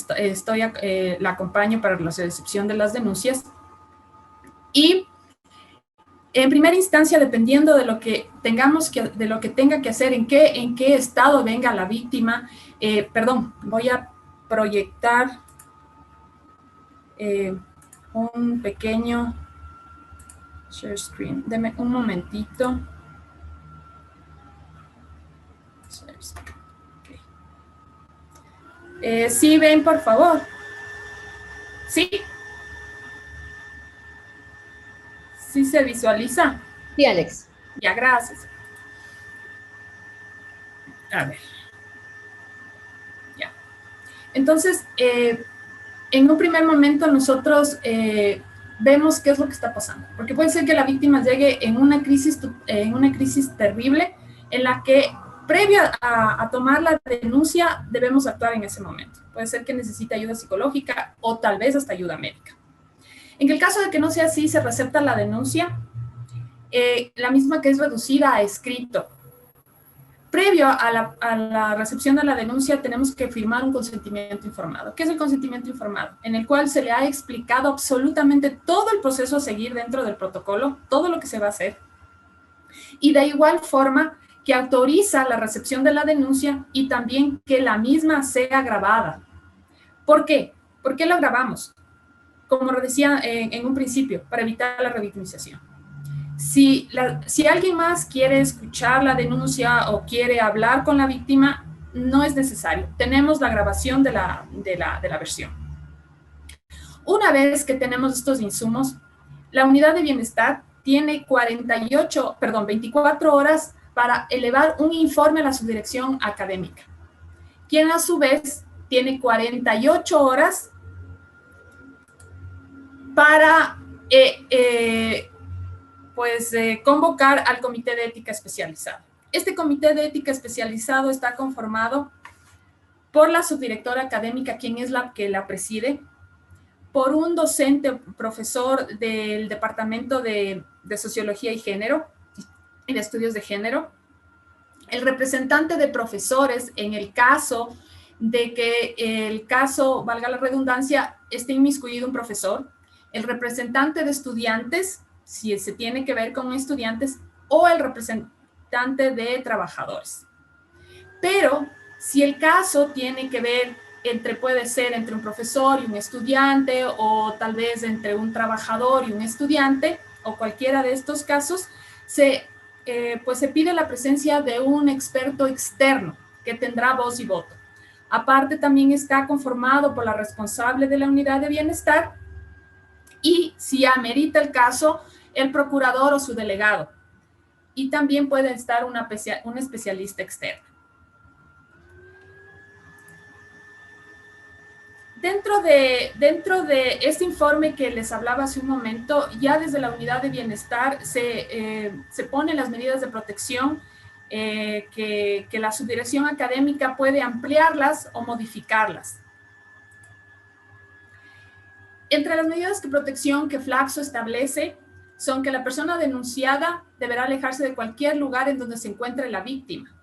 la acompaño para la recepción de las denuncias. Y en primera instancia, dependiendo de lo que tenga que hacer, en qué estado venga la víctima, voy a proyectar un pequeño share screen. Deme un momentito. Okay. ¿Sí ven, por favor? ¿Sí? ¿Sí se visualiza? Sí, Alex. Ya, gracias. A ver. Ya. Entonces, en un primer momento nosotros vemos qué es lo que está pasando. Porque puede ser que la víctima llegue en una crisis terrible en la que, previo a tomar la denuncia, debemos actuar en ese momento. Puede ser que necesite ayuda psicológica o tal vez hasta ayuda médica. En el caso de que no sea así, se recepta la denuncia, la misma que es reducida a escrito. Previo a la recepción de la denuncia, tenemos que firmar un consentimiento informado. ¿Qué es el consentimiento informado? En el cual se le ha explicado absolutamente todo el proceso a seguir dentro del protocolo, todo lo que se va a hacer. Y de igual forma que autoriza la recepción de la denuncia y también que la misma sea grabada. ¿Por qué? ¿Por qué la grabamos? Como decía en un principio, para evitar la revictimización. Si alguien más quiere escuchar la denuncia o quiere hablar con la víctima, no es necesario. tenemos la grabación de la versión. Una vez que tenemos estos insumos, la unidad de bienestar tiene 24 horas para elevar un informe a la subdirección académica, quien a su vez tiene 48 horas para convocar al comité de ética especializado. Este comité de ética especializado está conformado por la subdirectora académica, quien es la que la preside, por un docente profesor del Departamento de Sociología y Género y de Estudios de Género, el representante de profesores en el caso de que el caso, valga la redundancia, esté inmiscuido un profesor, el representante de estudiantes, si se tiene que ver con estudiantes, o el representante de trabajadores. Pero si el caso tiene que ver puede ser entre un profesor y un estudiante, o tal vez entre un trabajador y un estudiante, o cualquiera de estos casos, pues se pide la presencia de un experto externo que tendrá voz y voto. Aparte, también está conformado por la responsable de la unidad de bienestar y, si amerita el caso, el procurador o su delegado. Y también puede estar un especialista externo. Dentro de este informe que les hablaba hace un momento, ya desde la unidad de bienestar se ponen las medidas de protección que la subdirección académica puede ampliarlas o modificarlas. Entre las medidas de protección que Flaxo establece son que la persona denunciada deberá alejarse de cualquier lugar en donde se encuentre la víctima,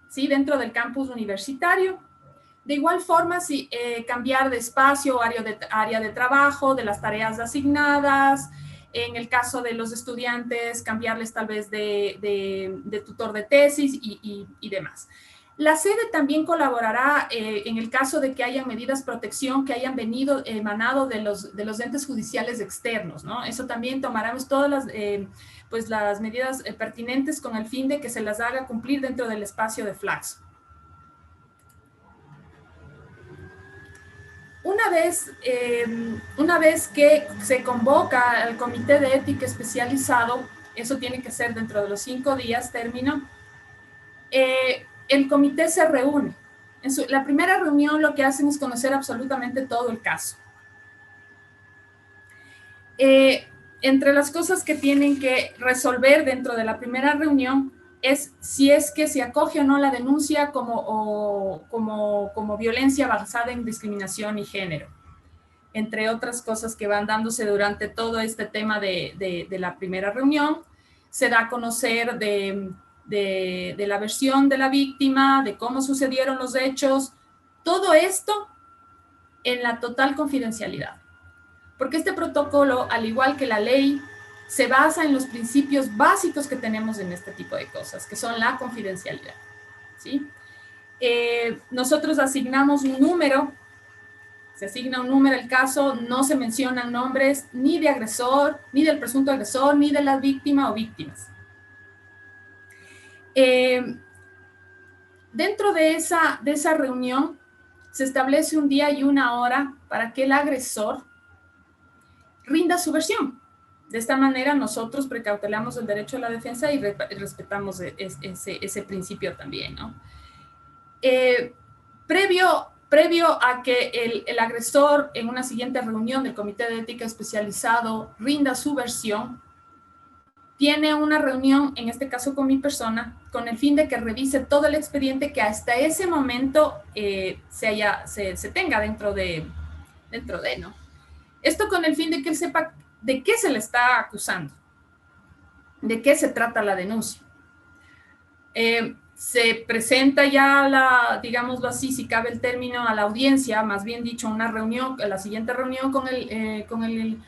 ¿sí? Dentro del campus universitario. De igual forma, cambiar de espacio o área de trabajo, de las tareas asignadas. En el caso de los estudiantes, cambiarles tal vez de tutor de tesis y demás. La sede también colaborará en el caso de que hayan medidas de protección que hayan emanado de los entes judiciales externos, ¿no? Eso también tomaremos todas las medidas pertinentes con el fin de que se las haga cumplir dentro del espacio de Flaxo. Una vez que se convoca al comité de ética especializado, eso tiene que ser dentro de los 5 días, término, el comité se reúne. La primera reunión lo que hacen es conocer absolutamente todo el caso. Entre las cosas que tienen que resolver dentro de la primera reunión es si es que se acoge o no la denuncia como violencia basada en discriminación y género, entre otras cosas que van dándose durante todo este tema de la primera reunión. Se da a conocer de la versión de la víctima, de cómo sucedieron los hechos, todo esto en la total confidencialidad, porque este protocolo, al igual que la ley, se basa en los principios básicos que tenemos en este tipo de cosas, que son la confidencialidad, ¿sí? Nosotros asignamos un número, se asigna un número al caso, no se mencionan nombres ni de agresor, ni del presunto agresor, ni de la víctima o víctimas. Dentro de esa reunión se establece un día y una hora para que el agresor rinda su versión. De esta manera nosotros precautelamos el derecho a la defensa y respetamos ese principio también, ¿no? Previo a que el agresor en una siguiente reunión del Comité de Ética Especializado rinda su versión, tiene una reunión, en este caso con mi persona, con el fin de que revise todo el expediente que hasta ese momento se tenga dentro de, ¿no? Esto con el fin de que él sepa de qué se le está acusando, de qué se trata la denuncia. Se presenta ya, digámoslo así, si cabe el término, a la audiencia, más bien dicho, una reunión, la siguiente reunión con el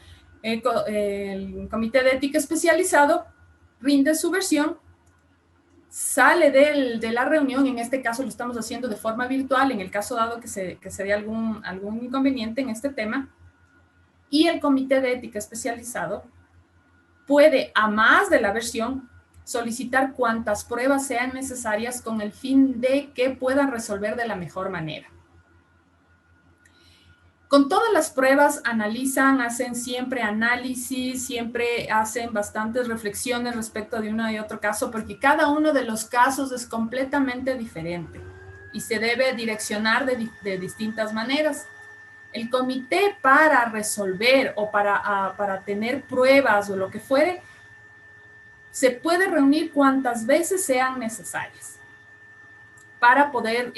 Comité de Ética Especializado, rinde su versión, sale de la reunión, en este caso lo estamos haciendo de forma virtual, en el caso dado que se dé algún inconveniente en este tema, y el Comité de Ética Especializado puede, a más de la versión, solicitar cuantas pruebas sean necesarias con el fin de que puedan resolver de la mejor manera. Con todas las pruebas analizan, hacen siempre análisis, siempre hacen bastantes reflexiones respecto de uno y otro caso, porque cada uno de los casos es completamente diferente y se debe direccionar de distintas maneras. El comité, para resolver o para tener pruebas o lo que fuere, se puede reunir cuantas veces sean necesarias para poder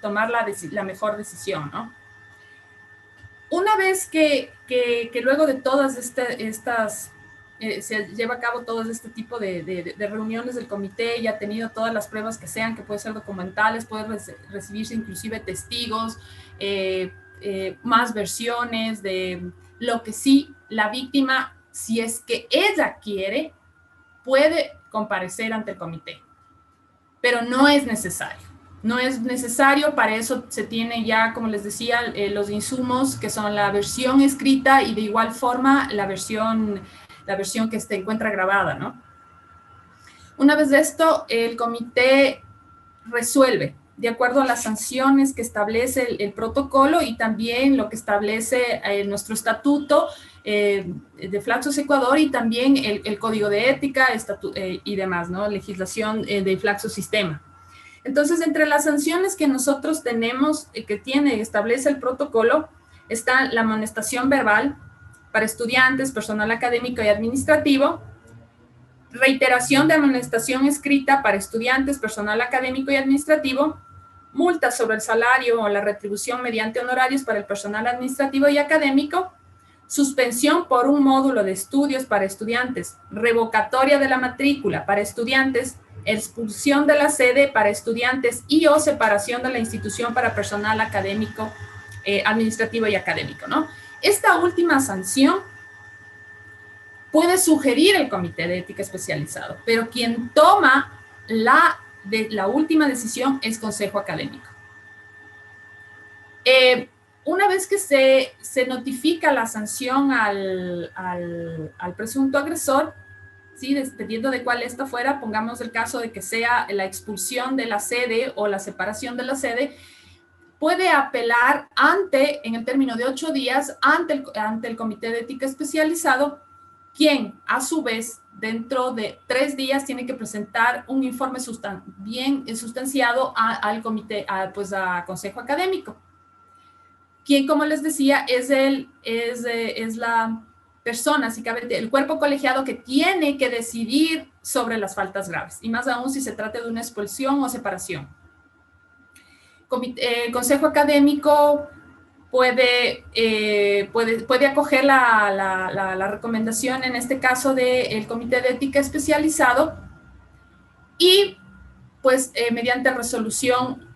tomar la mejor decisión, ¿no? Una vez que luego de todas se lleva a cabo todo este tipo de reuniones del comité y ha tenido todas las pruebas que sean, que pueden ser documentales, puede recibirse inclusive testigos, más versiones de lo que sí la víctima, si es que ella quiere, puede comparecer ante el comité, pero no es necesario. No es necesario, para eso se tiene ya, como les decía, los insumos que son la versión escrita y de igual forma la versión que se encuentra grabada, ¿no? Una vez de esto, el comité resuelve de acuerdo a las sanciones que establece el protocolo y también lo que establece nuestro estatuto de Flaxus Ecuador y también el código de ética y demás, ¿no? Legislación de Flaxus Sistema. Entonces, entre las sanciones que nosotros tenemos, establece el protocolo, está la amonestación verbal para estudiantes, personal académico y administrativo, reiteración de amonestación escrita para estudiantes, personal académico y administrativo, multas sobre el salario o la retribución mediante honorarios para el personal administrativo y académico, suspensión por un módulo de estudios para estudiantes, revocatoria de la matrícula para estudiantes, expulsión de la sede para estudiantes y o separación de la institución para personal académico, administrativo y académico, ¿no? Esta última sanción puede sugerir el comité de ética especializado, pero quien toma la última decisión es consejo académico. Una vez que se notifica la sanción al presunto agresor, ¿sí? Dependiendo de cuál esta fuera, pongamos el caso de que sea la expulsión de la sede o la separación de la sede, puede apelar en el término de 8 días, ante el comité de ética especializado, quien a su vez dentro de 3 días tiene que presentar un informe bien sustanciado al comité, pues a consejo académico, quien, como les decía, es la persona, básicamente el cuerpo colegiado que tiene que decidir sobre las faltas graves, y más aún si se trata de una expulsión o separación. El consejo académico puede acoger la recomendación, en este caso del comité de ética especializado, y pues mediante resolución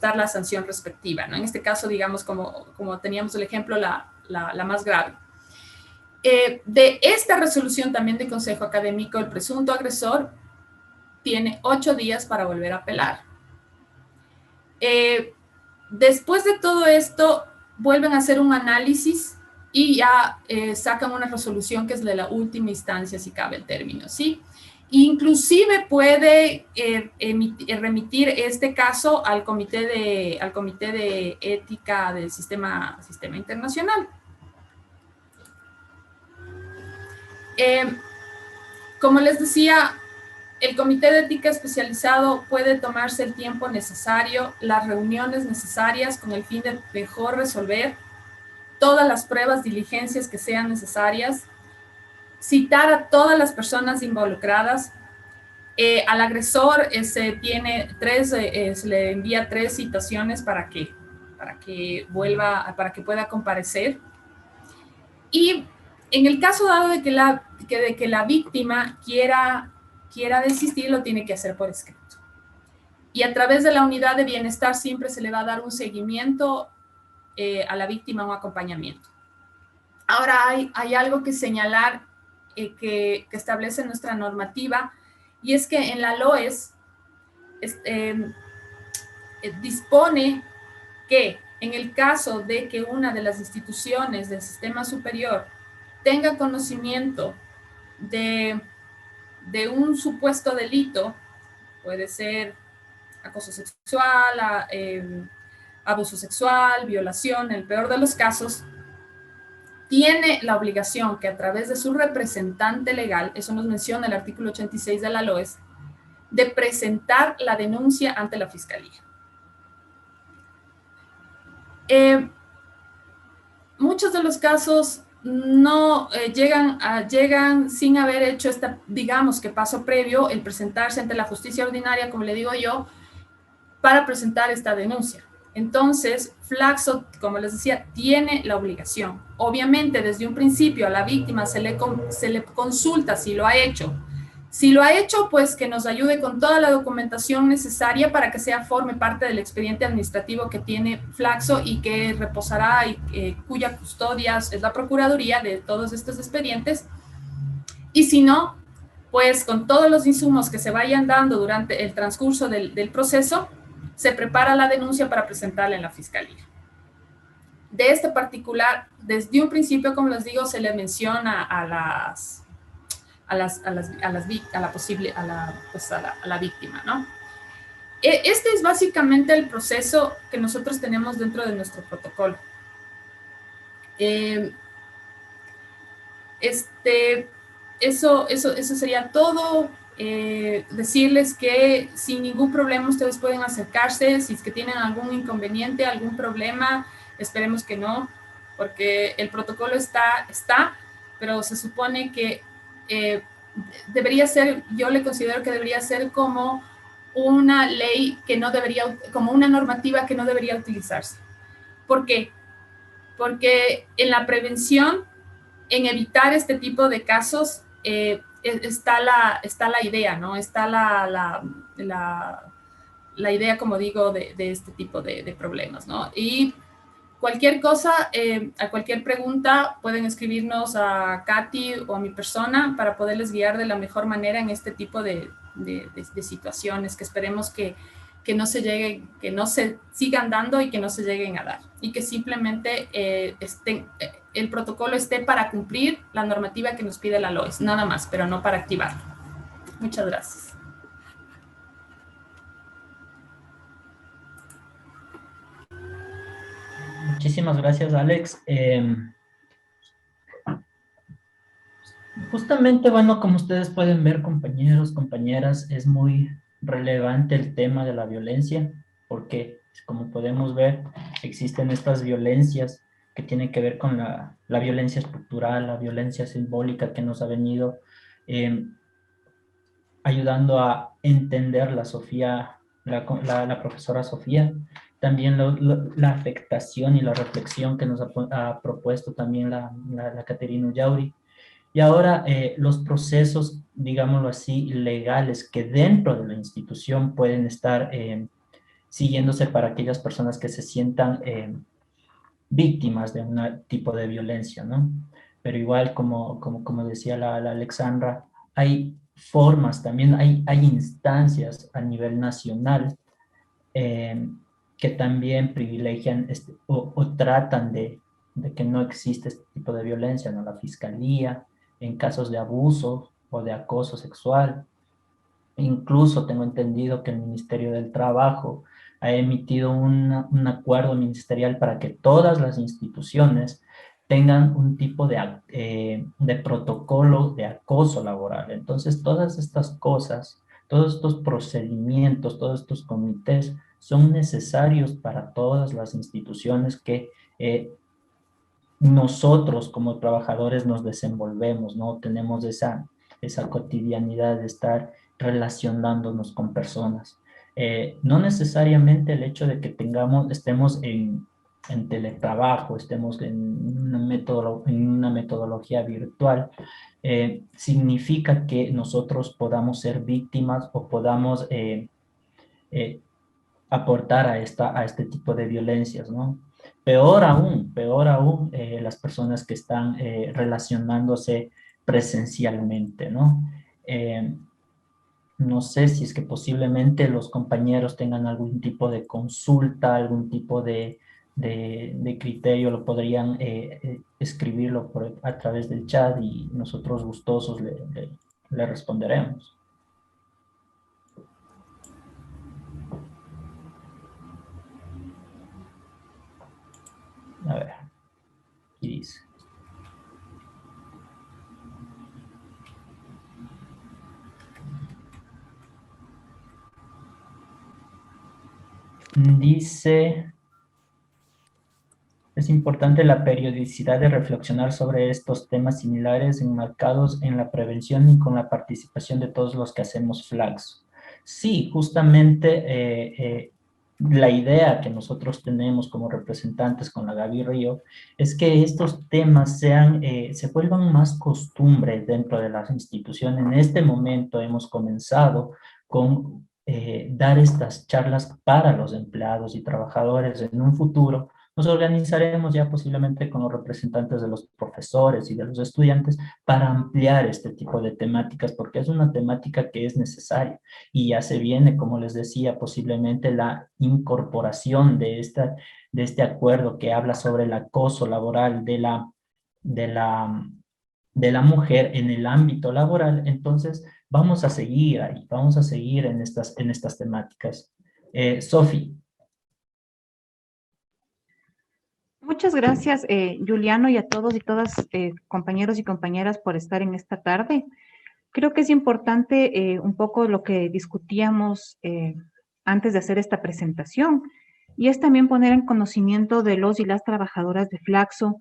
dar la sanción respectiva, ¿no? En este caso, digamos, como teníamos el ejemplo, la más grave. De esta resolución también de consejo académico, el presunto agresor tiene 8 días para volver a apelar. Después de todo esto, vuelven a hacer un análisis y ya sacan una resolución que es de la última instancia, si cabe el término, ¿sí? Inclusive puede remitir este caso al comité de ética del sistema internacional. Como les decía, el comité de ética especializado puede tomarse el tiempo necesario, las reuniones necesarias con el fin de mejor resolver todas las pruebas, diligencias que sean necesarias, citar a todas las personas involucradas. Al agresor se le envía 3 citaciones para que pueda comparecer. Y en el caso dado de que la víctima quiera desistir, lo tiene que hacer por escrito. Y a través de la unidad de bienestar siempre se le va a dar un seguimiento a la víctima, un acompañamiento. Ahora hay algo que señalar que establece nuestra normativa, y es que en la LOES dispone que en el caso de que una de las instituciones del sistema superior tenga conocimiento de un supuesto delito, puede ser acoso sexual, abuso sexual, violación, en el peor de los casos, tiene la obligación que a través de su representante legal, eso nos menciona el artículo 86 de la LOES, de presentar la denuncia ante la Fiscalía. Muchos de los casos no llegan sin haber hecho digamos que paso previo, el presentarse ante la justicia ordinaria, como le digo yo, para presentar esta denuncia. Entonces, Flaxo, como les decía, tiene la obligación. Obviamente, desde un principio a la víctima se le consulta si lo ha hecho. Si lo ha hecho, pues que nos ayude con toda la documentación necesaria para que forme parte del expediente administrativo que tiene Flaxo y que reposará y cuya custodia es la Procuraduría de todos estos expedientes. Y si no, pues con todos los insumos que se vayan dando durante el transcurso del proceso, se prepara la denuncia para presentarla en la fiscalía. De este particular, desde un principio, como les digo, se le menciona a la víctima, ¿no? Este es básicamente el proceso que nosotros tenemos dentro de nuestro protocolo. Eso sería todo. Decirles que sin ningún problema ustedes pueden acercarse, si es que tienen algún inconveniente, algún problema, esperemos que no, porque el protocolo está, pero se supone que debería ser, yo le considero que debería ser como una ley que no debería, como una normativa que no debería utilizarse. ¿Por qué? Porque en la prevención, en evitar este tipo de casos, está la idea, ¿no? Está la idea, como digo, de este tipo de problemas, ¿no? Y cualquier cosa, a cualquier pregunta, pueden escribirnos a Katy o a mi persona para poderles guiar de la mejor manera en este tipo de situaciones que esperemos que no se lleguen, que no se sigan dando y que no se lleguen a dar. Y que simplemente el protocolo esté para cumplir la normativa que nos pide la LOES, nada más, pero no para activarlo. Muchas gracias. Muchísimas gracias, Alex. Justamente, bueno, como ustedes pueden ver, compañeros, compañeras, es muy relevante el tema de la violencia, porque, como podemos ver, existen estas violencias que tienen que ver con la violencia estructural, la violencia simbólica que nos ha venido ayudando a entender la Sofía, la profesora Sofía, también la afectación y la reflexión que nos ha propuesto también la Caterina Ullauri. Y ahora los procesos, digámoslo así, legales que dentro de la institución pueden estar siguiéndose para aquellas personas que se sientan víctimas de un tipo de violencia, ¿no? Pero igual, como decía la Alexandra, hay formas también, hay instancias a nivel nacional que también privilegian o tratan de que no existe este tipo de violencia, ¿no? La fiscalía, en casos de abuso o de acoso sexual. Incluso tengo entendido que el Ministerio del Trabajo ha emitido un acuerdo ministerial para que todas las instituciones tengan un tipo de protocolo de acoso laboral. Entonces, todas estas cosas, todos estos procedimientos, todos estos comités son necesarios para todas las instituciones que nosotros como trabajadores nos desenvolvemos, ¿no? Tenemos esa cotidianidad de estar relacionándonos con personas. No necesariamente el hecho de que estemos en teletrabajo, estemos en una metodología virtual, significa que nosotros podamos ser víctimas o podamos aportar a este tipo de violencias, ¿no? Peor aún, las personas que están relacionándose presencialmente, ¿no? No sé si es que posiblemente los compañeros tengan algún tipo de consulta, algún tipo de criterio, lo podrían escribirlo a través del chat y nosotros gustosos le responderemos. A ver, ¿qué dice? Dice, es importante la periodicidad de reflexionar sobre estos temas similares enmarcados en la prevención y con la participación de todos los que hacemos flags. Sí, justamente la idea que nosotros tenemos como representantes con la Gaby Río es que estos temas se vuelvan más costumbre dentro de las instituciones. En este momento hemos comenzado con dar estas charlas para los empleados y trabajadores. En un futuro nos organizaremos ya posiblemente con los representantes de los profesores y de los estudiantes para ampliar este tipo de temáticas, porque es una temática que es necesaria y ya se viene, como les decía, posiblemente la incorporación de este acuerdo que habla sobre el acoso laboral de la, de la mujer en el ámbito laboral. Entonces, vamos a seguir ahí, vamos a seguir en estas temáticas. Sofi. Muchas gracias, Juliano, y a todos y todas, compañeros y compañeras, por estar en esta tarde. Creo que es importante un poco lo que discutíamos antes de hacer esta presentación, y es también poner en conocimiento de los y las trabajadoras de Flaxo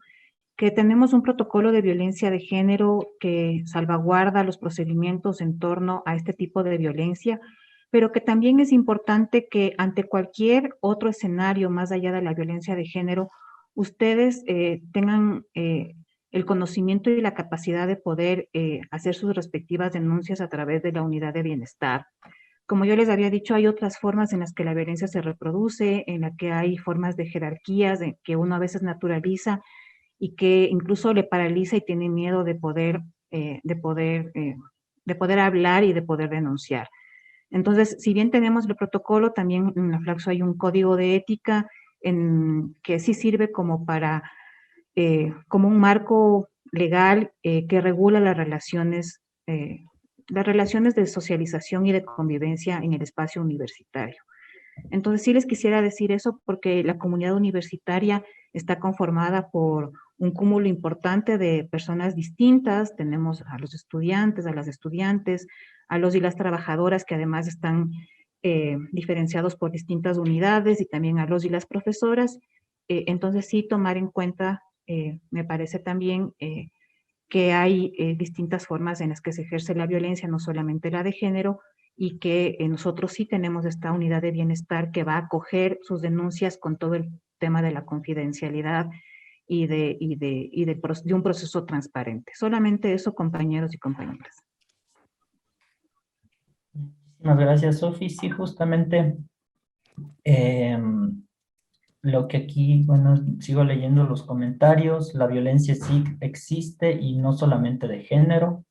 que tenemos un protocolo de violencia de género que salvaguarda los procedimientos en torno a este tipo de violencia, pero que también es importante que ante cualquier otro escenario más allá de la violencia de género, ustedes tengan el conocimiento y la capacidad de poder hacer sus respectivas denuncias a través de la unidad de bienestar. Como yo les había dicho, hay otras formas en las que la violencia se reproduce, en la que hay formas de jerarquías que uno a veces naturaliza y que incluso le paraliza y tiene miedo de poder hablar y de poder denunciar. Entonces, si bien tenemos el protocolo, también en la Flaxo hay un código de ética que sí sirve como como un marco legal que regula las relaciones de socialización y de convivencia en el espacio universitario. Entonces, sí les quisiera decir eso porque la comunidad universitaria está conformada por un cúmulo importante de personas distintas. Tenemos a los estudiantes, a las estudiantes, a los y las trabajadoras que además están diferenciados por distintas unidades y también a los y las profesoras. Entonces, sí tomar en cuenta, me parece también que hay distintas formas en las que se ejerce la violencia, no solamente la de género, y que nosotros sí tenemos esta unidad de bienestar que va a acoger sus denuncias con todo el tema de la confidencialidad y de un proceso transparente. Solamente eso, compañeros y compañeras. Muchísimas gracias, Sofi. Sí, justamente lo que aquí, bueno, sigo leyendo los comentarios. La violencia sí existe y no solamente de género.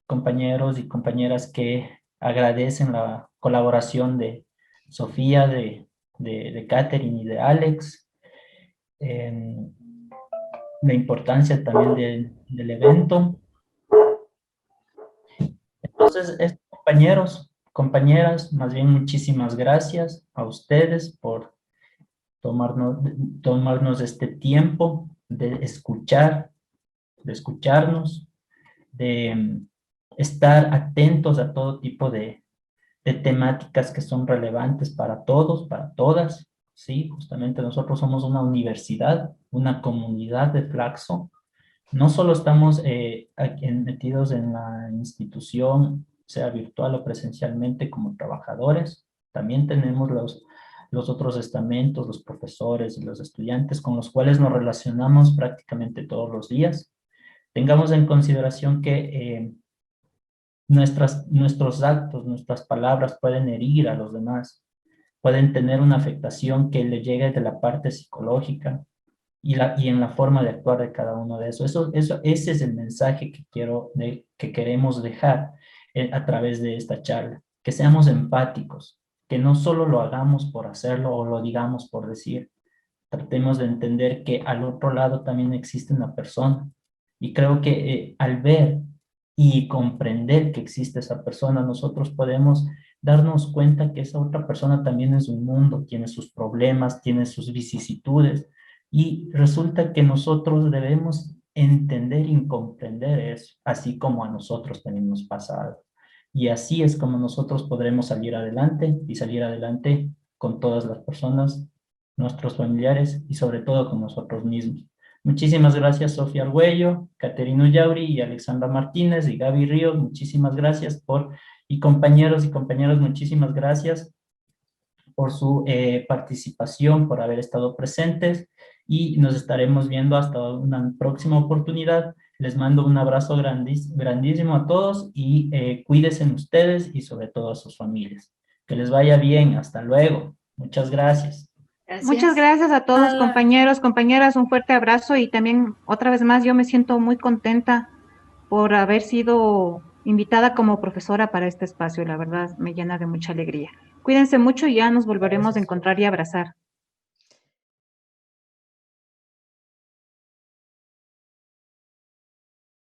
Compañeros y compañeras que agradecen la colaboración de Sofía, de Catherine y de Alex, la importancia también del evento. Entonces, compañeros, compañeras, más bien muchísimas gracias a ustedes por tomarnos este tiempo de escucharnos, de estar atentos a todo tipo de temáticas que son relevantes para todos, para todas, ¿sí? Justamente nosotros somos una universidad, una comunidad de Flaxo. No solo estamos aquí metidos en la institución, sea virtual o presencialmente como trabajadores, también tenemos los otros estamentos, los profesores y los estudiantes con los cuales nos relacionamos prácticamente todos los días. Tengamos en consideración que nuestros actos, nuestras palabras pueden herir a los demás, pueden tener una afectación que le llegue de la parte psicológica y en la forma de actuar de cada uno de esos. Ese es el mensaje que queremos dejar a través de esta charla, que seamos empáticos, que no solo lo hagamos por hacerlo o lo digamos por decir. Tratemos de entender que al otro lado también existe una persona. Y creo que al ver y comprender que existe esa persona, nosotros podemos darnos cuenta que esa otra persona también es un mundo, tiene sus problemas, tiene sus vicisitudes, y resulta que nosotros debemos entender y comprender eso, así como a nosotros también nos pasa algo. Y así es como nosotros podremos salir adelante y salir adelante con todas las personas, nuestros familiares y sobre todo con nosotros mismos. Muchísimas gracias, Sofía Argüello, Caterina Yauri y Alexandra Martínez y Gaby Ríos. Muchísimas gracias y compañeros y compañeras, muchísimas gracias por su participación, por haber estado presentes, y nos estaremos viendo hasta una próxima oportunidad. Les mando un abrazo grandísimo a todos y cuídense ustedes y sobre todo a sus familias. Que les vaya bien. Hasta luego. Muchas gracias. Gracias. Muchas gracias a todos, Nada. compañeros, compañeras, un fuerte abrazo y también otra vez más yo me siento muy contenta por haber sido invitada como profesora para este espacio. La verdad me llena de mucha alegría. Cuídense mucho y ya nos volveremos a encontrar y abrazar.